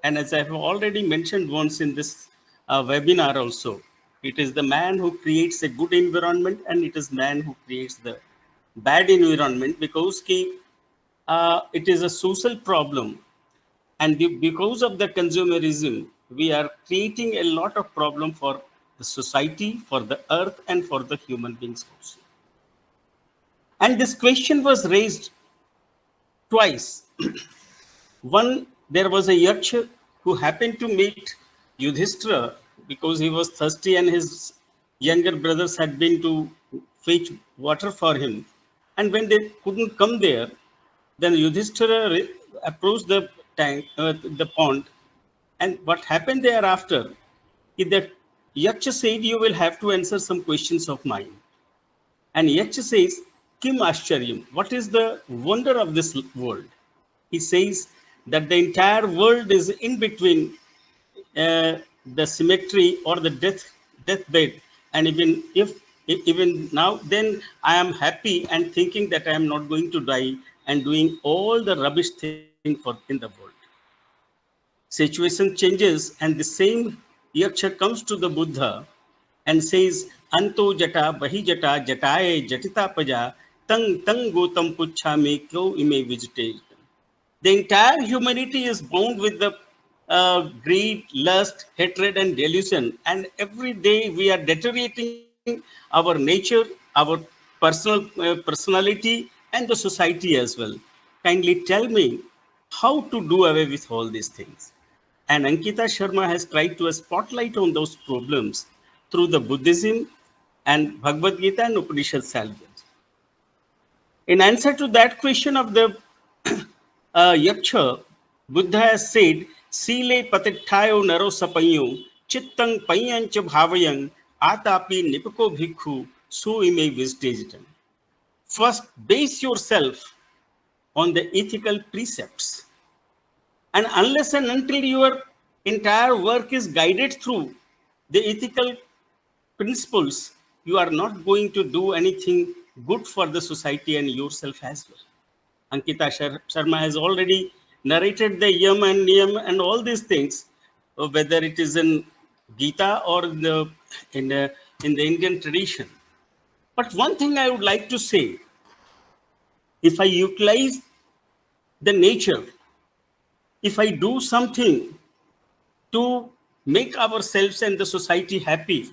And as I have already mentioned once in this webinar also, it is the man who creates a good environment and it is man who creates the bad environment because it is a social problem. And because of the consumerism, we are creating a lot of problem for the society, for the earth, and for the human beings also. And this question was raised twice. One, there was a Yaksha who happened to meet Yudhishthira because he was thirsty and his younger brothers had been to fetch water for him. And when they couldn't come there, then Yudhishthira approached the tank, the pond. And what happened thereafter is that Yaksha said, "You will have to answer some questions of mine." And Yaksha says, Kim Ashcharyam, what is the wonder of this world? He says that the entire world is in between the cemetery or the deathbed. And even now, then I am happy and thinking that I am not going to die and doing all the rubbish thing for in the world. Situation changes, and the same Yaksha comes to the Buddha and says, Anto jata bahi jata jataye jatita paja tang tang gotam puchhami kyo ime vegetate. The entire humanity is bound with the greed, lust, hatred, and delusion. And every day we are deteriorating our nature, our personality, and the society as well. Kindly tell me how to do away with all these things. And Ankita Sharma has tried to spotlight on those problems through the Buddhism and Bhagavad Gita and Upanishad salvage. In answer to that question of the Yaksha, Buddha has said, Sile patithayo naro sapayo, chittang payancha bhavayang, atapi nipako bhikkhu, su ime visitajitam. First, base yourself on the ethical precepts. And unless and until your entire work is guided through the ethical principles, you are not going to do anything good for the society and yourself as well. Ankita Sharma has already narrated the yam and niyam and all these things, whether it is in Gita or in the in the Indian tradition. But one thing I would like to say, if I utilize the nature, if I do something to make ourselves and the society happy,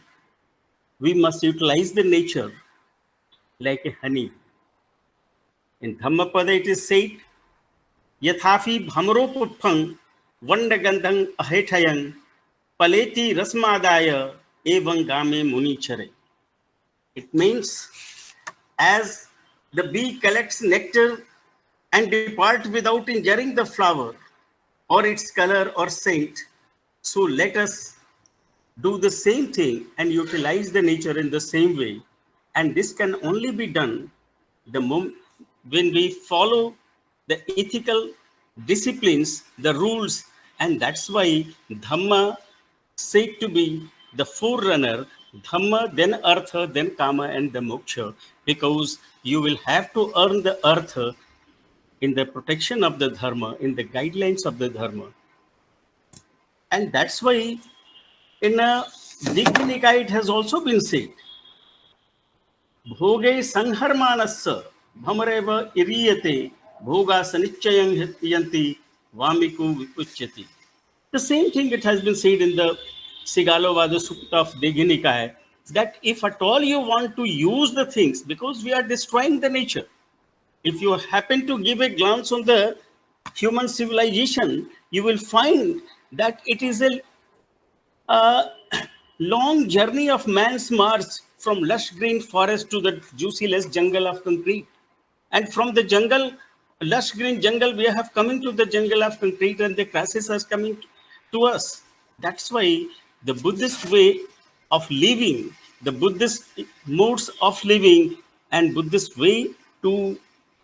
we must utilize the nature like a honey. In Dhammapada it is said यथापि भ्रमरोपफं वंडगंधं अहेठयं पलेति रसमादाय एवं गामे मुनिचरे. It means, as the bee collects nectar and depart without injuring the flower or its color or scent, so let us do the same thing and utilize the nature in the same way. And this can only be done when we follow the ethical disciplines, the rules, and that's why Dhamma said to be the forerunner, Dhamma, then Artha, then Kama, and the Moksha, because you will have to earn the Artha in the protection of the Dharma, in the guidelines of the Dharma. And that's why in a Dignika it has also been said, Bhoge Sangharmanassa Bhamareva Iriyate Bhoga Sanichayang Yanti Vamiku Vipuchyati. The same thing it has been said in the Sigalovada Sutta of Dignika, that if at all you want to use the things, because we are destroying the nature, if you happen to give a glance on the human civilization, you will find that it is a long journey of man's march from lush green forest to the juicy lush jungle of concrete. And from the jungle, lush green jungle, we have coming to the jungle of concrete, and the crisis is coming to us. That's why the Buddhist way of living, the Buddhist modes of living, and Buddhist way to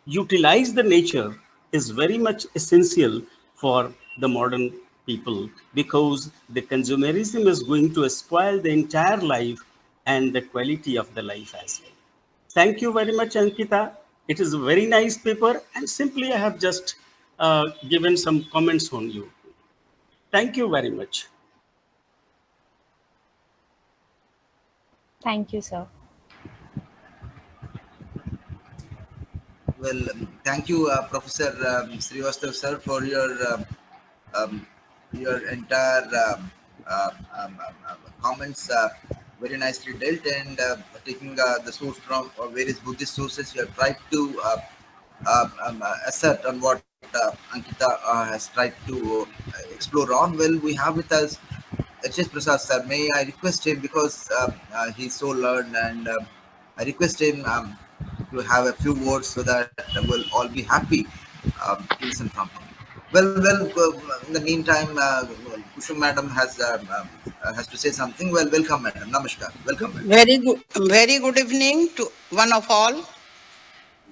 utilize the nature is very much essential for the modern people, because the consumerism is going to spoil the entire life and the quality of the life as well. Thank you very much, Ankita. It is a very nice paper, and simply I have just given some comments on you. Thank you very much. Thank you, sir. Well, thank you, Professor Srivastav sir, for your entire comments. Very nicely dealt, and taking the source from various Buddhist sources. You have tried to assert on what Ankita has tried to explore on. Well, we have with us H.S. Prasad sir. May I request him, because he's so learned, and I request him to have a few words so that we'll all be happy to listen from him. In the meantime, Kushum madam has to say something. Well, welcome, madam. Namaskar. Welcome, madam. very good evening to one of all.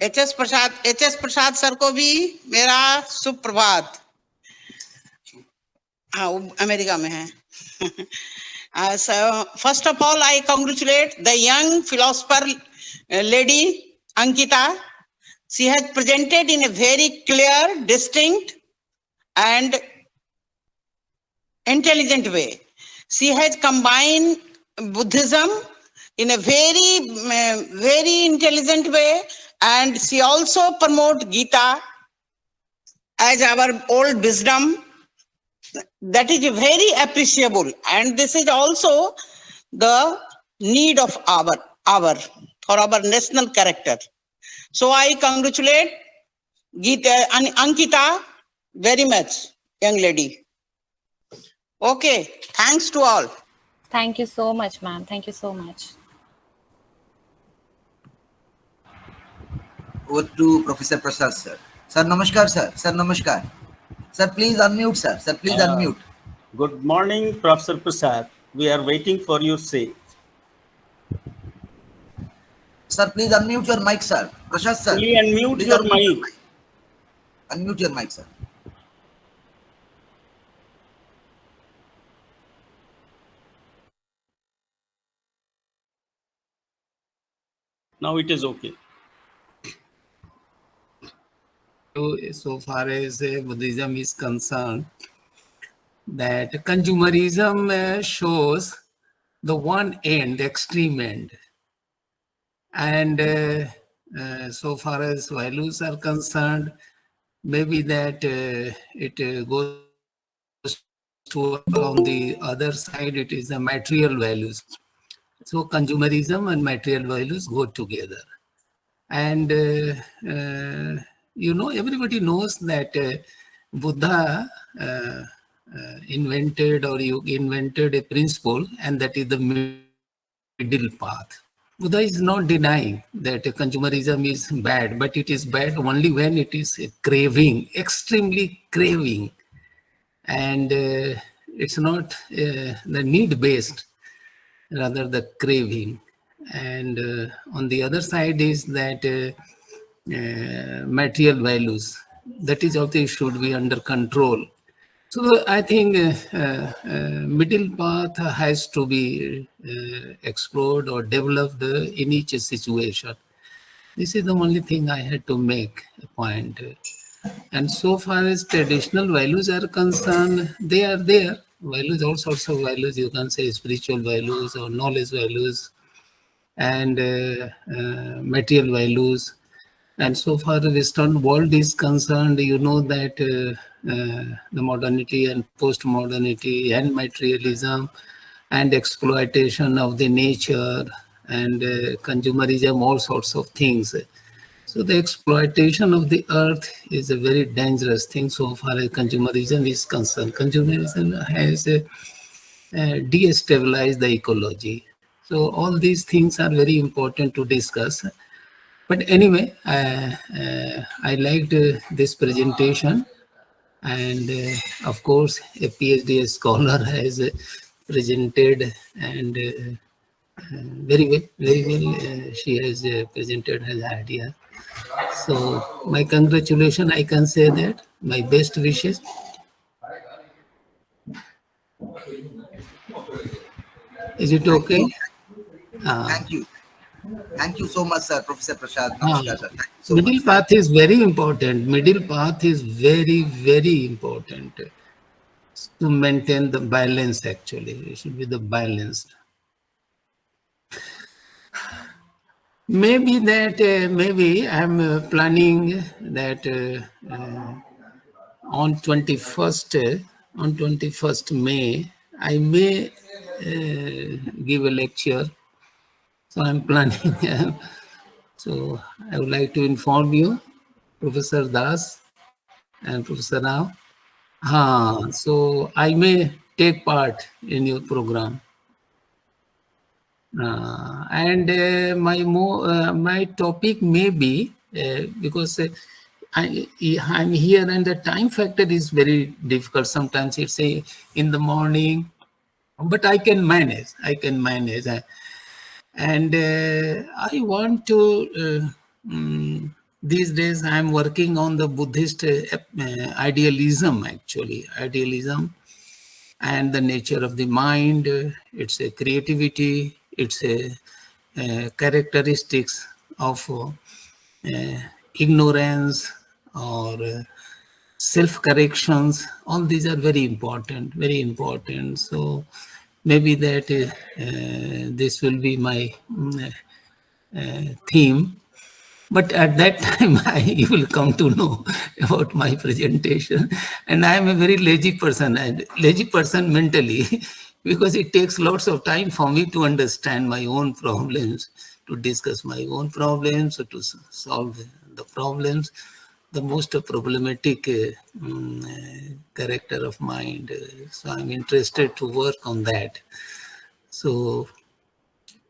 HS Prasad sir को भी मेरा सुप्रभात. हाँ, वो America में है. So first of all, I congratulate the young philosopher lady Ankita. She has presented in a very clear, distinct, and intelligent way. She has combined Buddhism in a very intelligent way, and she also promotes Gita as our old wisdom. That is very appreciable, and this is also the need of our for our national character. So I congratulate Gita and Ankita very much, young lady. Okay, thanks to all. Thank you so much, ma'am. Thank you so much. Over to Professor Prasad sir. Sir, namaskar, sir. Sir, namaskar. Sir, please unmute, sir. Sir, please unmute. Good morning, Professor Prasad. We are waiting for your say. Sir, please unmute your mic, sir. Prasad sir. Please unmute your mic. Unmute your mic, sir. Now it is okay. So far as Buddhism is concerned, that consumerism shows the one end, the extreme end. And so far as values are concerned, maybe that it goes to on the other side, it is the material values. So consumerism and material values go together. And everybody knows that Buddha invented, or you invented a principle, and that is the middle path. Buddha is not denying that consumerism is bad, but it is bad only when it is craving, extremely craving, and it's not the need based, rather the craving. And on the other side is that material values, that is also should be under control. So I think middle path has to be explored or developed in each situation. This is the only thing I had to make a point. And so far as traditional values are concerned, they are there. Values, all sorts of values, you can say spiritual values or knowledge values, and material values. And so far the Western world is concerned, you know that the modernity and post-modernity and materialism and exploitation of the nature and consumerism, all sorts of things. So the exploitation of the earth is a very dangerous thing so far as consumerism is concerned. Consumerism has destabilized the ecology. So all these things are very important to discuss. But anyway, I liked this presentation, and of course, a PhD scholar has presented, and very well, she has presented her idea. So, my congratulations, I can say that. My best wishes. Is it Thank okay? you. Thank you. Thank you so much, sir. Professor Prashad. Ah, Namaskar, sir. Thank you so middle much. path is very important. Middle path is very important to maintain the balance. Actually, it should be the balance. Maybe that maybe I'm planning that on 21st on 21st May I may give a lecture. So I'm planning. So I would like to inform you, Professor Das and Professor Rao. So I may take part in your program. And my topic may be because I'm here and the time factor is very difficult. Sometimes it's in the morning, but I can manage. And I want to. These days, I'm working on the Buddhist idealism. Actually, idealism and the nature of the mind, its a creativity, its a characteristics of ignorance or self-corrections. All these are very important, very important. So maybe that this will be my theme. But at that time, you will come to know about my presentation. And I am a very lazy person, and lazy person mentally, because it takes lots of time for me to understand my own problems, to discuss my own problems, or to solve the problems, the most problematic character of mind. So I'm interested to work on that. So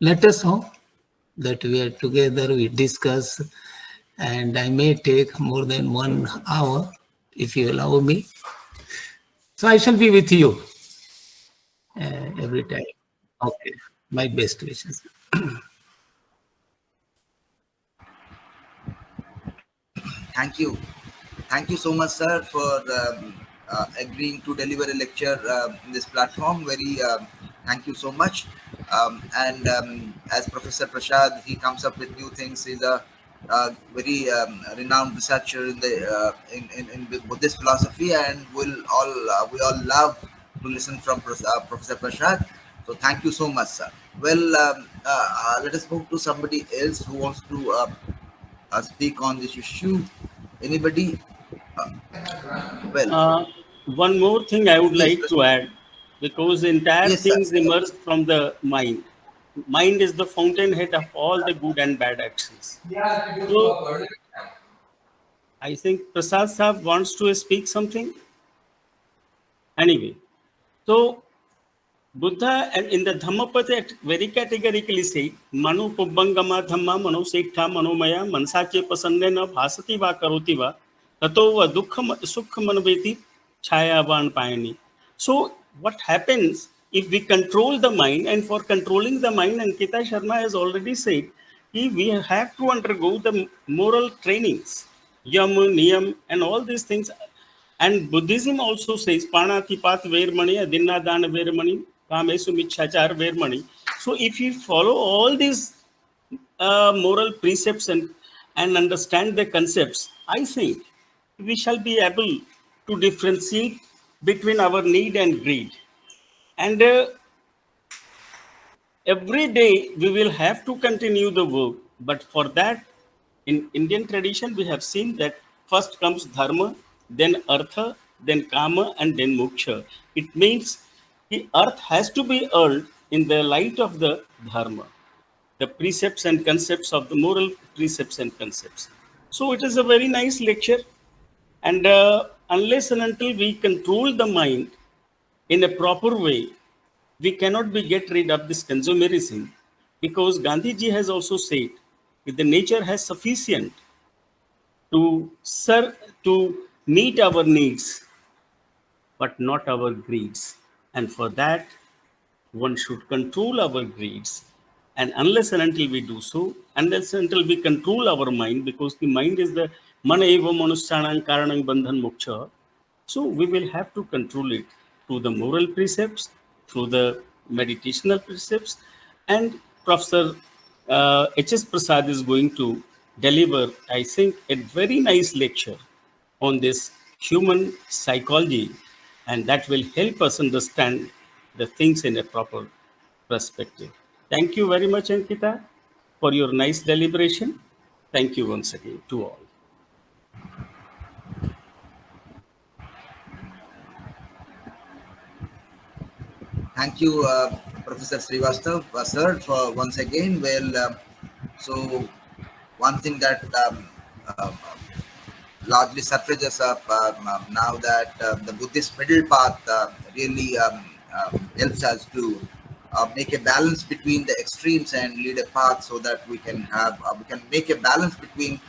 let us hope that we are together, we discuss, and I may take more than 1 hour if you allow me. So I shall be with you every time. Okay, my best wishes. Thank you. Thank you so much, sir, for agreeing to deliver a lecture in this platform. Very thank you so much. And as Professor Prashad, he comes up with new things. He's a very renowned researcher in the in Buddhist philosophy, and we all love to listen from Professor Prashad. So thank you so much, sir. Well, let us move to somebody else who wants to speak on this issue. Anybody? Uh, well, One more thing I would yes, like to add, because entire yes, sir. things emerge from the mind. Mind is the fountainhead of all the good and bad actions. So I think Prasad Saab wants to speak something. Anyway, so Buddha and in the Dhammapada very categorically say, Manu Pubbangama Dhamma Manu Sektha Manomaya Mansache Pasandena Bhasati Va Karoti Va Tato Va Dukha Sukha Manaveti Chayavan Payani. So what happens if we control the mind, and for controlling the mind, Ankita Sharma has already said, we have to undergo the moral trainings, yam, niyam, and all these things. And Buddhism also says, Panatipat Vermani, Adinna Dana Vermani, Kamesu Michachar Vermani. So if you follow all these moral precepts and understand the concepts, I think we shall be able to differentiate between our need and greed. And every day we will have to continue the work, but for that, in Indian tradition we have seen that first comes dharma, then artha, then kama, and then moksha. It means the earth has to be earned in the light of the dharma, the precepts and concepts of the moral precepts and concepts. So it is a very nice lecture, and unless and until we control the mind in a proper way, we cannot be get rid of this consumerism, because Gandhiji has also said that the nature has sufficient to serve to meet our needs, but not our greeds. And for that, one should control our greeds. And unless and until we do so, unless and until we control our mind, because the mind is the mana eva manusyanang karanang bandhan moksha, so we will have to control it through the moral precepts, through the meditational precepts, and Professor H.S. Prasad is going to deliver, I think, a very nice lecture on this human psychology, and that will help us understand the things in a proper perspective. Thank you very much, Ankita, for your nice deliberation. Thank you once again to all. Thank you, Professor Srivastav, sir, for once again. Well, so one thing that largely surfaces up now that the Buddhist middle path really helps us to make a balance between the extremes and lead a path so that we can make a balance between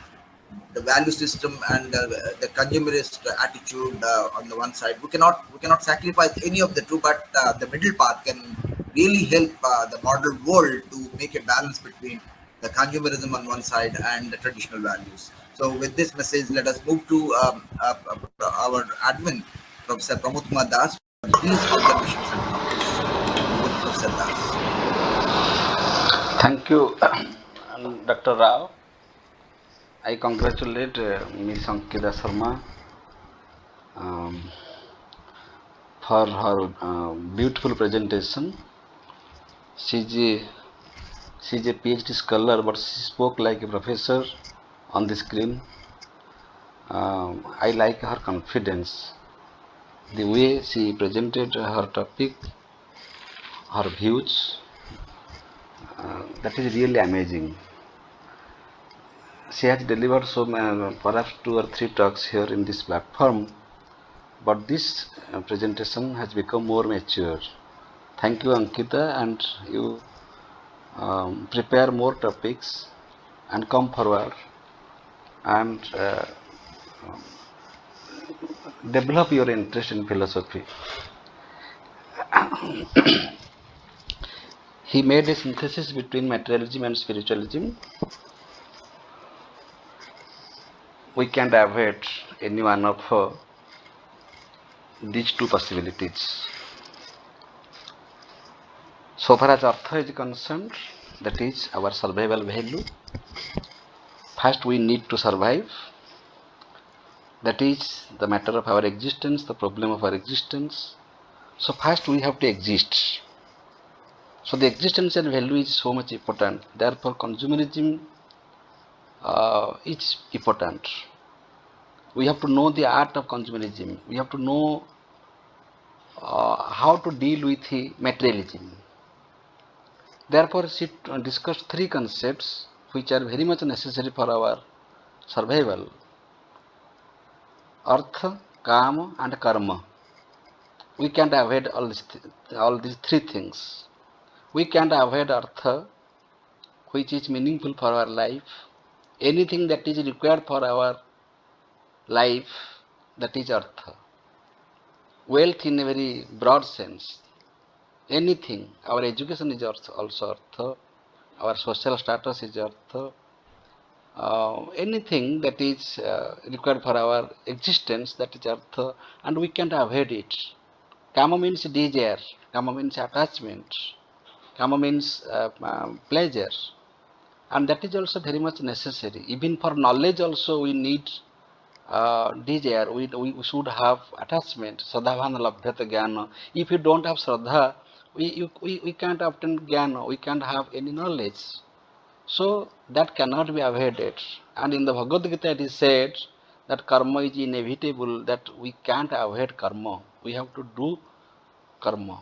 the value system and the consumerist attitude on the one side. We cannot sacrifice any of the two, but the middle path can really help the modern world to make a balance between the consumerism on one side and the traditional values. So with this message, let us move to our admin, Professor Pramod Kumar Das, for his observations and comments. Over to Professor Das. Thank you, Dr. Rao. I congratulate Ms. Ankita Sharma um, for her beautiful presentation. She's a PhD scholar, but she spoke like a professor on the screen. I like her confidence, the way she presented her topic, her views. That is really amazing. She has delivered perhaps 2 or 3 talks here in this platform, but this presentation has become more mature. Thank you, Ankita, and you prepare more topics and come forward and develop your interest in philosophy. He made a synthesis between materialism and spiritualism. We can't avoid any one of these two possibilities. So far as Artha is concerned, that is our survival value. First, we need to survive. That is the matter of our existence, the problem of our existence. So first we have to exist. So the existential value is so much important. Therefore, consumerism is important. We have to know the art of consumerism. We have to know how to deal with materialism. Therefore, she discussed 3 concepts which are very much necessary for our survival. artha, kama, and karma. We can't avoid all these three things. We can't avoid artha, which is meaningful for our life. Anything that is required for our life, that is artha. Wealth in a very broad sense. Anything. Our education is also artha. Our social status is artha. Anything that is required for our existence, that is artha, and we can't avoid it. Kama means desire. Kama means attachment. Kama means pleasure. And that is also very much necessary. Even for knowledge also we need desire. We should have attachment. Sadhavana labhyata jnana. If you don't have Shraddha, we can't obtain jnana. We can't have any knowledge. So that cannot be avoided. And in the Bhagavad Gita it is said that karma is inevitable, that we can't avoid karma. We have to do karma.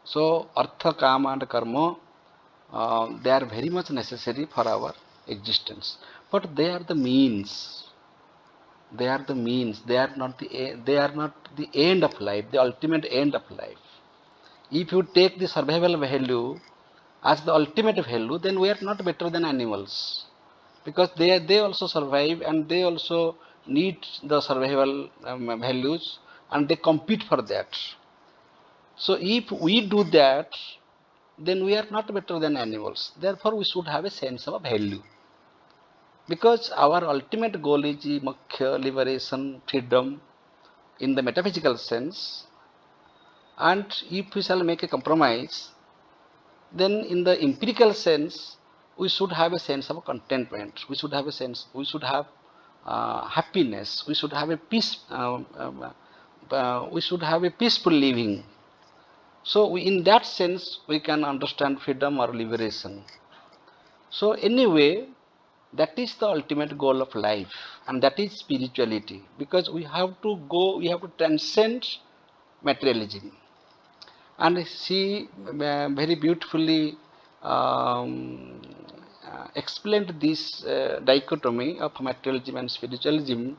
So artha, kama and karma, they are very much necessary for our existence. But they are the means. They are the means. They are not they are not the end of life, the ultimate end of life. If you take the survival value as the ultimate value, then we are not better than animals, because they also survive and they also need the survival values, and they compete for that. So if we do that, then we are not better than animals. Therefore, we should have a sense of value, because our ultimate goal is moksha, liberation, freedom in the metaphysical sense. And if we shall make a compromise, then in the empirical sense, we should have a sense of contentment. We should have a sense. We should have happiness. We should have a peace. We should have a peaceful living. So, in that sense, we can understand freedom or liberation. So, anyway, that is the ultimate goal of life, and that is spirituality, because we have to go, we have to transcend materialism. And she very beautifully explained this dichotomy of materialism and spiritualism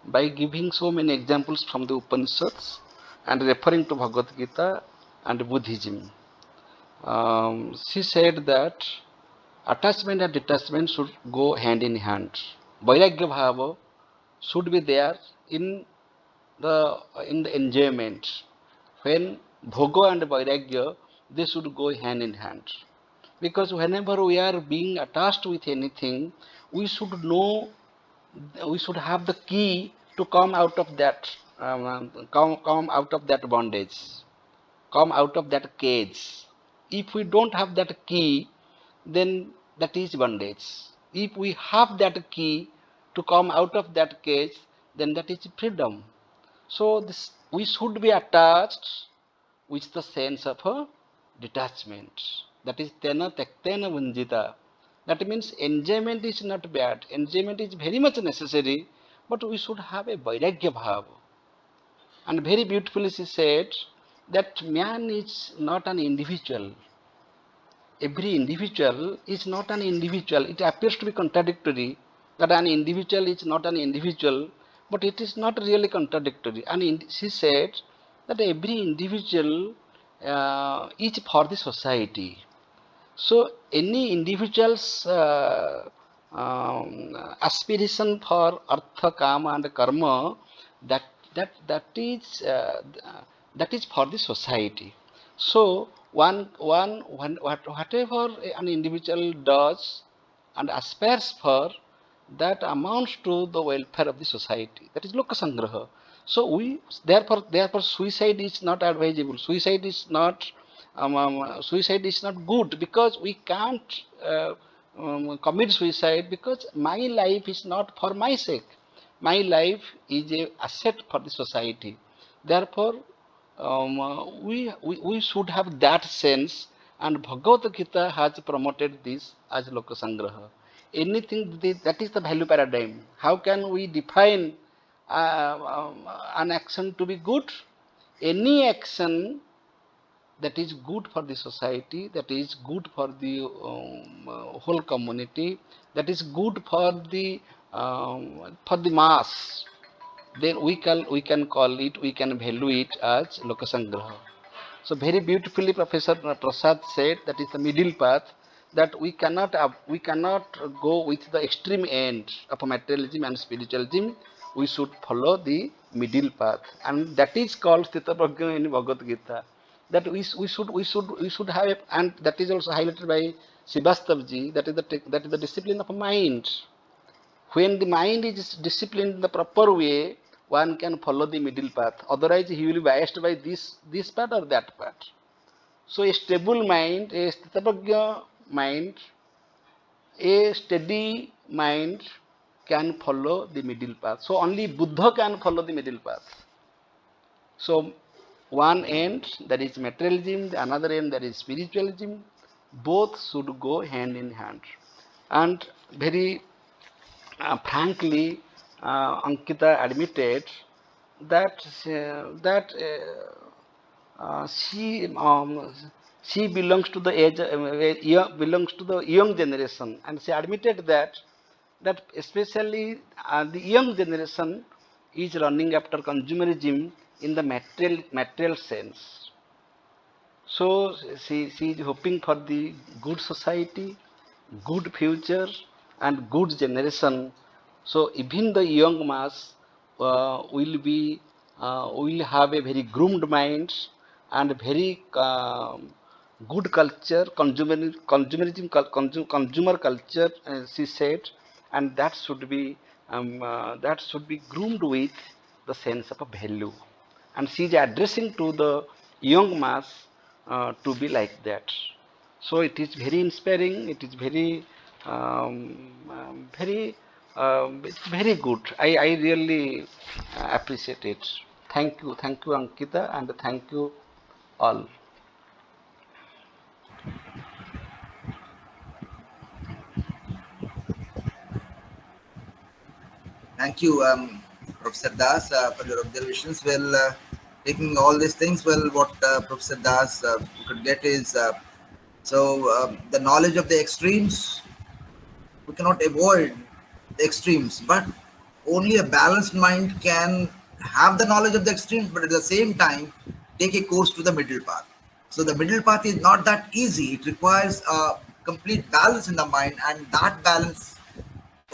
by giving so many examples from the Upanishads and referring to Bhagavad Gita and Buddhism. She said that attachment and detachment should go hand in hand. Vairagya bhava should be there in the enjoyment. When bhoga and vairagya, they should go hand in hand. Because whenever we are being attached with anything, we should know, we should have the key to come out of that, come out of that bondage, come out of that cage. If we don't have that key, then that is bondage. If we have that key to come out of that cage, then that is freedom. So we should be attached with the sense of a detachment. That is tena tektena vanjita. That means enjoyment is not bad. Enjoyment is very much necessary, but we should have a vairagya bhava. And very beautifully she said that man is not an individual. Every individual is not an individual. It appears to be contradictory that an individual is not an individual, but it is not really contradictory. And she said that every individual is for the society. So any individual's aspiration for artha, kama, and karma, that that is for the society. So whatever an individual does and aspires for, that amounts to the welfare of the society. That is loka sangraha. So we therefore suicide is not advisable. Suicide is not good, because we can't commit suicide, because my life is not for my sake. My life is a asset for the society. Therefore, we should have that sense, and Bhagavad Gita has promoted this as Loka Sangraha. Anything that is the value paradigm. How can we define an action to be good? Any action that is good for the society, that is good for the whole community, that is good for the mass, then we can call it, we can value it as Lokasangraha. So very beautifully Professor Prasad said that is the middle path, that we cannot go with the extreme end of materialism and spiritualism. We should follow the middle path, and that is called Sthita Prajna in Bhagavad Gita. That we should have, and that is also highlighted by Srivastava That is the discipline of mind. When the mind is disciplined in the proper way, one can follow the middle path. Otherwise, he will be biased by this part or that part. So, a stable mind, a sthitapagya mind, a steady mind can follow the middle path. So, only Buddha can follow the middle path. So, one end that is materialism, the another end that is spiritualism, both should go hand in hand. And very frankly, Ankita admitted that she belongs to the belongs to the young generation, and she admitted that especially the young generation is running after consumerism in the material sense. So she is hoping for the good society, good future, and good generation. So even the young mass will have a very groomed mind and very good culture, consumer culture. She said, and that should be groomed with the sense of a value, and she is addressing to the young mass to be like that. So it is very inspiring. It is it's very good. I really appreciate it. Thank you, Ankita, and thank you all. Thank you, Professor Das, for your observations. Well, taking all these things, well, what Professor Das could get is the knowledge of the extremes. We cannot avoid the extremes, but only a balanced mind can have the knowledge of the extremes, but at the same time take a course to the middle path. So the middle path is not that easy. It requires a complete balance in the mind, and that balance,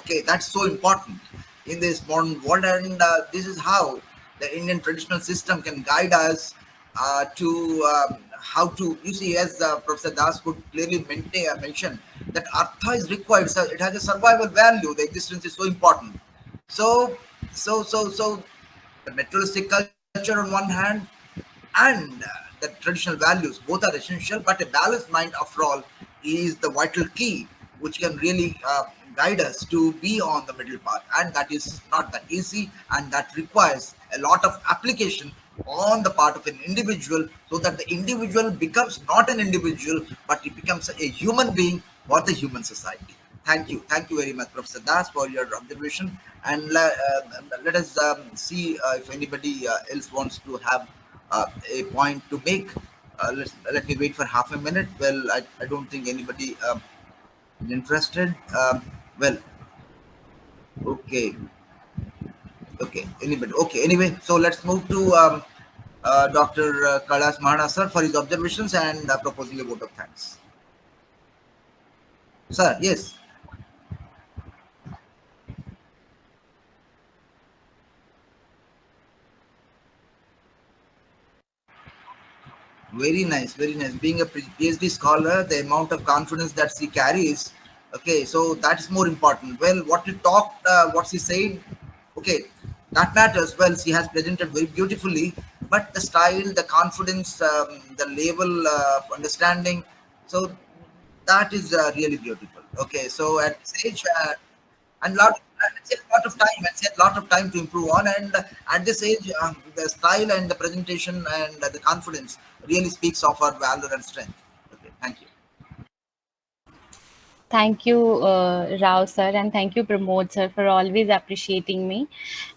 okay, that's so important in this modern world, and this is how the Indian traditional system can guide us to how to, you see, as Professor Das could clearly mention that artha is required, so it has a survival value. The existence is so important. So, so the materialistic culture on one hand and the traditional values, both are essential, but a balanced mind, after all, is the vital key which can really guide us to be on the middle path, and that is not that easy, and that requires a lot of application on the part of an individual, so that the individual becomes not an individual, but it becomes a human being for the human society. Thank you very much, Professor Das, for your observation, and let us see if anybody else wants to have a point to make. Let me wait for half a minute. Well, I don't think anybody is interested. Well, okay, anybody? Okay, anyway, so let's move to Dr. Kailas Mahana sir for his observations and proposing a vote of thanks. Sir, yes. Very nice, very nice. Being a PhD scholar, the amount of confidence that she carries, okay, so that's more important. Well, what you talked, what she said, okay, that matters. Well, she has presented very beautifully, but the style, the confidence, the level of understanding, so that is really beautiful. Okay, so at this age, and lot of time, and a lot of time to improve on, and at this age, the style and the presentation and the confidence really speaks of our valor and strength. Okay, thank you. Thank you, Rao sir, and thank you, Pramod sir, for always appreciating me.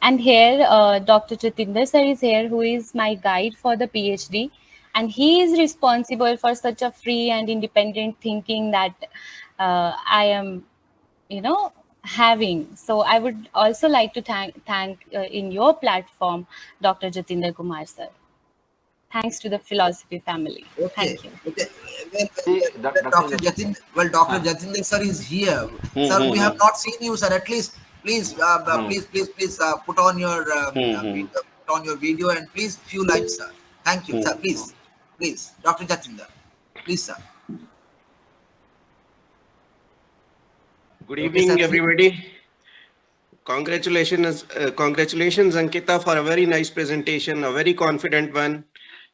And here, Dr. Chitinder sir is here, who is my guide for the PhD, and he is responsible for such a free and independent thinking that I am, having. So I would also like to thank in your platform, Dr. Jatinder Kumar sir. Thanks to the philosophy family. Okay, Thank you. okay. Well, See, Dr. Dr. Jatin, well, Dr. Huh. Jatinder sir is here. Hmm, Sir, hmm, we have hmm. not seen you, sir. At least, please, Hmm, please, put on your hmm, hmm. video, put on your video, and please few likes, sir. Thank you, sir. Hmm. Please, please, Dr. Jatinder, please, sir. Good Okay, sir. evening, everybody. Congratulations, Ankita, for a very nice presentation, a very confident one.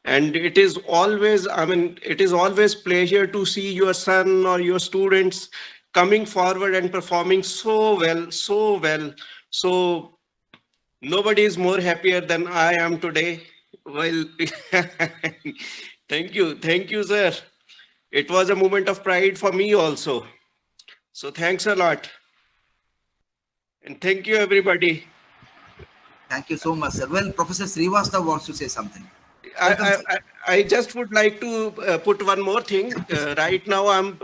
And it is always, it is always pleasure to see your son or your students coming forward and performing so well, so well. So nobody is more happier than I am today. Well, thank you, sir. It was a moment of pride for me also. So thanks a lot. And thank you, everybody. Thank you so much, sir. Well, Professor Srivastava wants to say something. I, Welcome, I, sir. I I just would like to put one more thing. Right now, I'm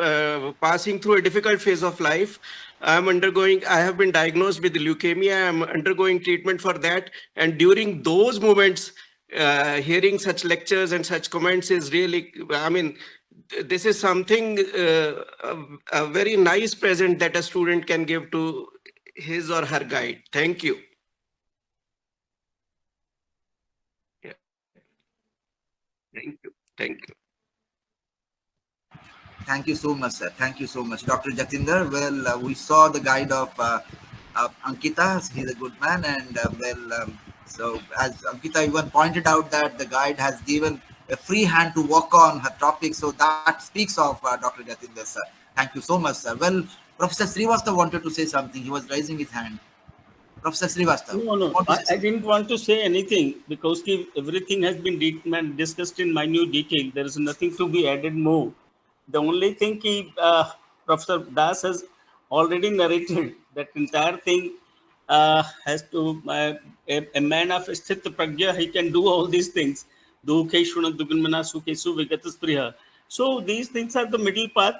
passing through a difficult phase of life. I have been diagnosed with leukemia. I'm undergoing treatment for that. And during those moments, hearing such lectures and such comments is really, this is something, a very nice present that a student can give to his or her guide. Thank you. Yeah. Thank you. Thank you. Thank you so much, sir. Thank you so much, Dr. Jatinder. Well, we saw the guide of Ankita. He's a good man, and so as Ankita even pointed out that the guide has given a free hand to work on her topic. So that speaks of Dr. Jatinder, sir. Thank you so much, sir. Well, Professor Srivastava wanted to say something. He was raising his hand. Professor Srivastava, No, no, want to say I something? didn't want to say anything because everything has been discussed in minute detail. There is nothing to be added more. The only thing Professor Das has already narrated that entire thing has to a man of sthit pragya, he can do all these things. Dukeshuna dugunmana sukesu vigataspriha. So these things are the middle path.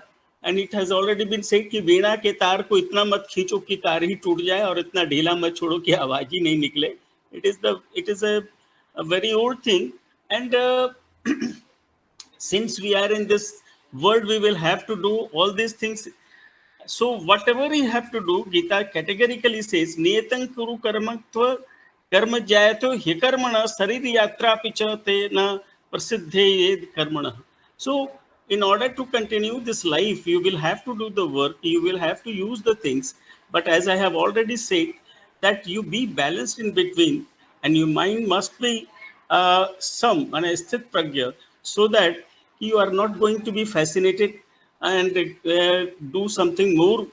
And it has already been said कि वीणा के तार को इतना मत खींचो कि तार ही टूट जाए और इतना ढीला मत छोड़ो कि आवाज ही नहीं निकले. It is a very old thing and since we are in this world we will have to do all these things. So whatever you have to do, Gita categorically says, Niyatang kuru karmatva karma jayato hikarmana sarir yatra picha te na prasiddhe karmana. So in order to continue this life, you will have to do the work, you will have to use the things. But as I have already said, that you be balanced in between and your mind must be some, an sthit pragya, so that you are not going to be fascinated and do something more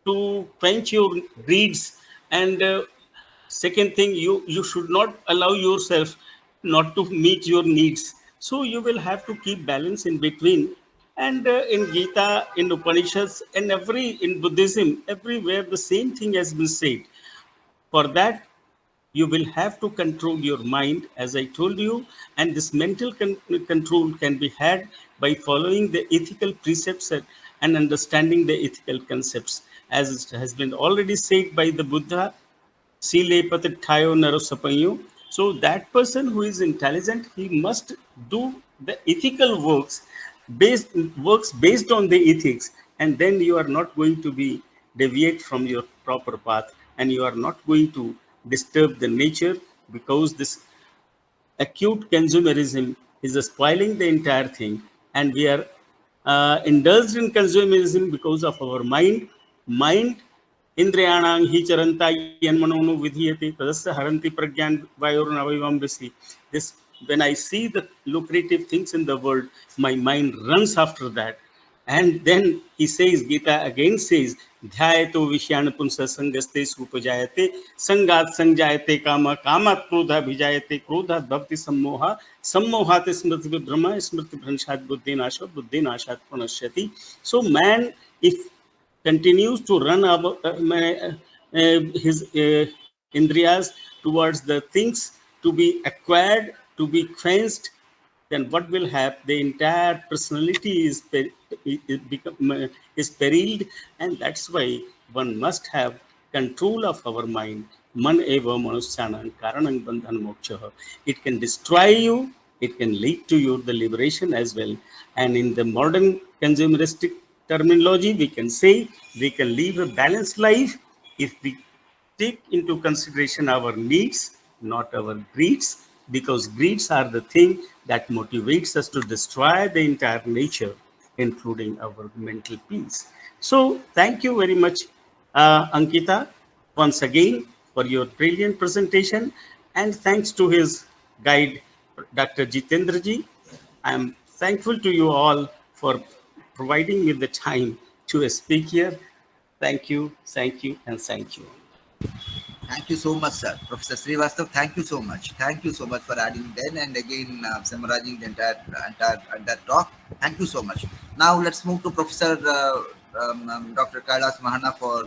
to quench your greeds. And second thing, you should not allow yourself not to meet your needs. So you will have to keep balance in between. And in Gita, in Upanishads, and in Buddhism, everywhere the same thing has been said. For that, you will have to control your mind, as I told you, and this mental control can be had by following the ethical precepts and understanding the ethical concepts. As it has been already said by the Buddha, Sile patithayo narosapayo. So that person who is intelligent, he must do the ethical works based on the ethics, and then you are not going to be deviate from your proper path, and you are not going to disturb the nature, because this acute consumerism is spoiling the entire thing, and we are indulged in consumerism because of our mind इंद्रियाणां हि चरन्ता यन्मनोनु विधीयते तदस्य हरन्ति प्रज्ञान वायुर्नवैवं विसि. This, when I see the lucrative things in the world, my mind runs after that. And then he says, Gita again says, ध्यायतो विषयान पुंस संगस्ते सुपजायते संगात संजायते काम कामात् क्रोधा भिजायते क्रोधात् भक्ति सम्मोहा सम्मोहात् स्मृति विभ्रम स्मृति भ्रंशात् बुद्धि नाशात् प्रणश्यति. So man, if continues to run his indriyas towards the things to be acquired, to be quenched, then what will happen? The entire personality is periled, and that's why one must have control of our mind. Man eva manusyanam karanam bandhan moksha. It can destroy you, it can lead to you the liberation as well. And in the modern consumeristic terminology, we can say we can live a balanced life if we take into consideration our needs, not our greeds, because greeds are the thing that motivates us to destroy the entire nature, including our mental peace. So, thank you very much, Ankita, once again for your brilliant presentation, and thanks to his guide, Dr. Jitendraji. I am thankful to you all for providing me the time to speak here. Thank you, and thank you. Thank you so much, sir. Professor Srivastav, thank you so much. Thank you so much for adding then and again summarizing the entire talk. Thank you so much. Now let's move to Professor Dr. Kailas Mahana for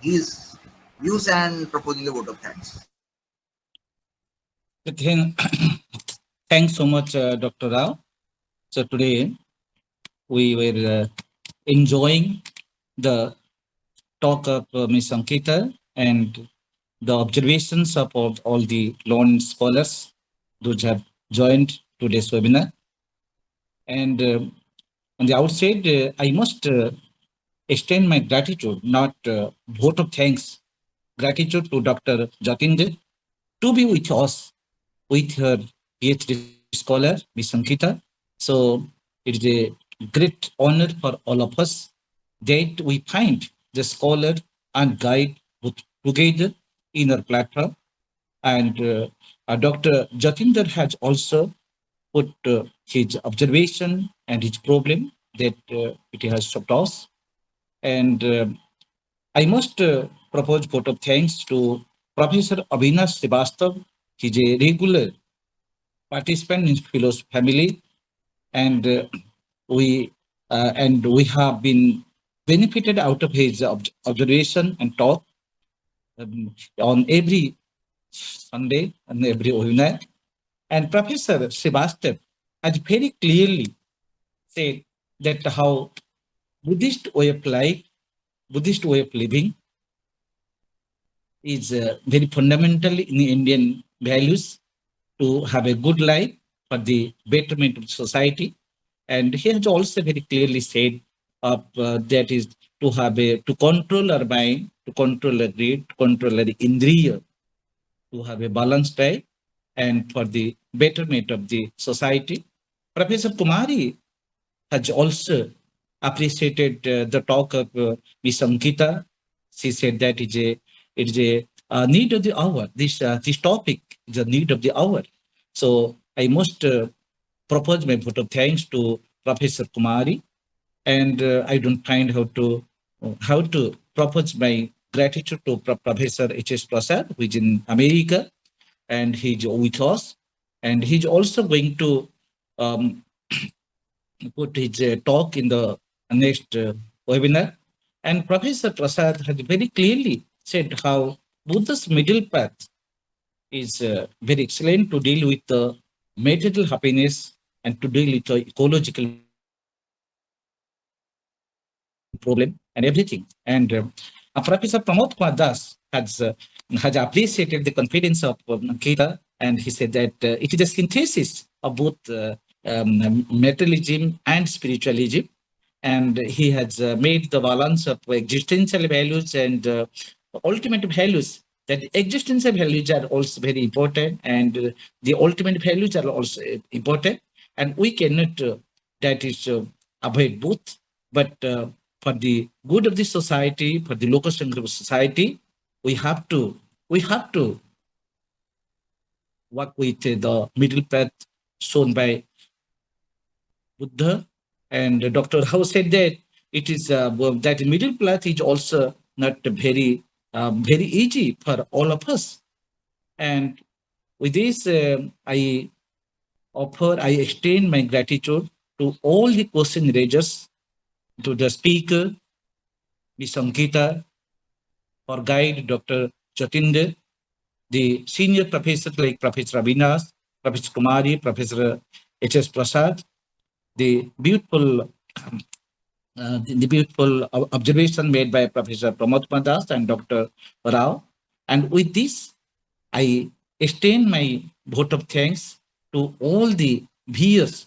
his views and proposing a vote of thanks. Thank- Thanks so much, Dr. Rao. So today we were enjoying the talk of Ms. Ankita and the observations of all the learned scholars those have joined today's webinar. And on the outside, I must extend my gratitude, not vote of thanks, gratitude to Dr. Jatinder to be with us, with her PhD scholar, Ms. Ankita. So it is a great honor for all of us that we find the scholar and guide both together in our platform. And Dr. Jatinder has also put his observation and his problem that it has stopped us. And I must propose vote of thanks to Professor Avinash Srivastav. He's a regular participant in Philosophy family, and we have been benefited out of his observation and talk on every Sunday and every webinar. And Professor Srivastav has very clearly said that how Buddhist way of life, Buddhist way of living is very fundamental in the Indian values to have a good life for the betterment of society. And he has also very clearly said that is to have to control our mind, to control our greed, to control our indriya, to have a balanced life and for the betterment of the society. Professor Kumari has also appreciated the talk of Ms. Ankita. She said that it is a need of the hour. This topic is a need of the hour. So I must propose my vote of thanks to Professor Kumari, and I don't find how to propose my gratitude to Professor H.S. Prasad, who is in America, and he's with us, and he's also going to um, put his talk in the next webinar. And Professor Prasad has very clearly said how Buddha's middle path is very excellent to deal with the material happiness and to deal with the ecological problem and everything. And Professor Pramod Kumar Das has appreciated the confidence of Ankita, and he said that it is a synthesis of both materialism and spiritualism. And he has made the balance of existential values and ultimate values. That existential values are also very important, and the ultimate values are also important. And we cannot, that is, avoid both. But for the good of the society, for the locus standi of society, we have to work with the middle path shown by Buddha. And Dr. Rao said that it is that middle path is also not very easy for all of us. And with this, I extend my gratitude to all the question raisers, to the speaker, Ms. Ankita, our guide, Dr. Jatinder, the senior professors like Professor Avinash, Professor Kumari, Professor H.S. Prasad, the beautiful the beautiful observation made by Professor Pramod Madas and Dr. Rao. And with this, I extend my vote of thanks to all the viewers,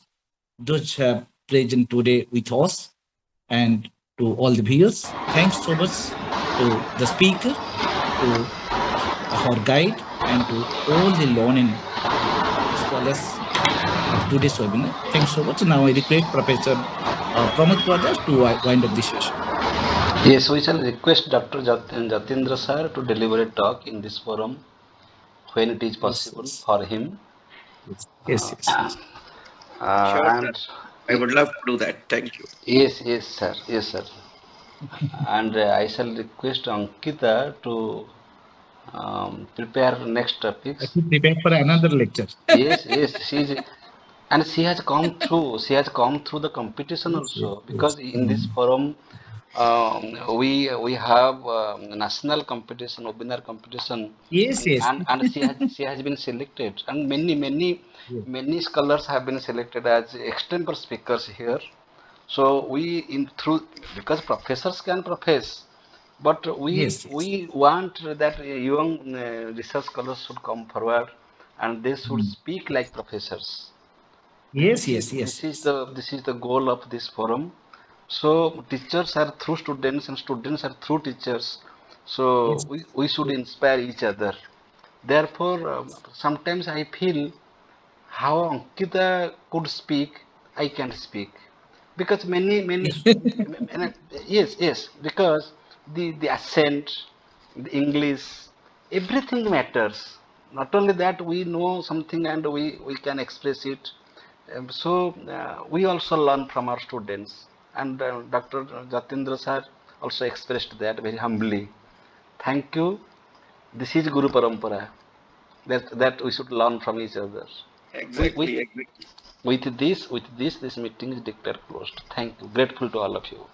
those who are present today with us, and to all the viewers. Thanks so much to the speaker, to our guide, and to all the learning scholars of today's webinar. Thanks so much. Now I request Professor Pramod Pradas to wind up the session. Yes, we shall request Dr. Jatindra sir to deliver a talk in this forum when it is Yes, possible yes, for him. yes, yes, yes, yes. Sure, sir. And I would love to do that. Thank you. yes, yes, sir, yes, sir. And I shall request Ankita to prepare next I topics. should prepare for another lecture. Yes, yes, and she has come through. She has come through the competition Yes, yes, also yes. because in this forum, we have national competition, webinar competition, Yes, yes. and she has been selected, and Yes, many scholars have been selected as extempore speakers here. So we in through because professors can profess, but we yes, yes. we want that young research scholars should come forward and they should Mm. speak like professors. Yes, yes, yes, yes. This is the goal of this forum. So teachers are through students and students are through teachers. So Yes, we should inspire each other. Therefore, sometimes I feel how Ankita could speak, I can't speak. Because yes, yes, because the accent, the English, everything matters. Not only that, we know something and we can express it. We also learn from our students. And Dr. Jatindra sir also expressed that very humbly. Thank you. This is Guru Parampara. That we should learn from each other. We, we, Exactly. Exactly. with this, this meeting is declared closed. Thank you. Grateful to all of you.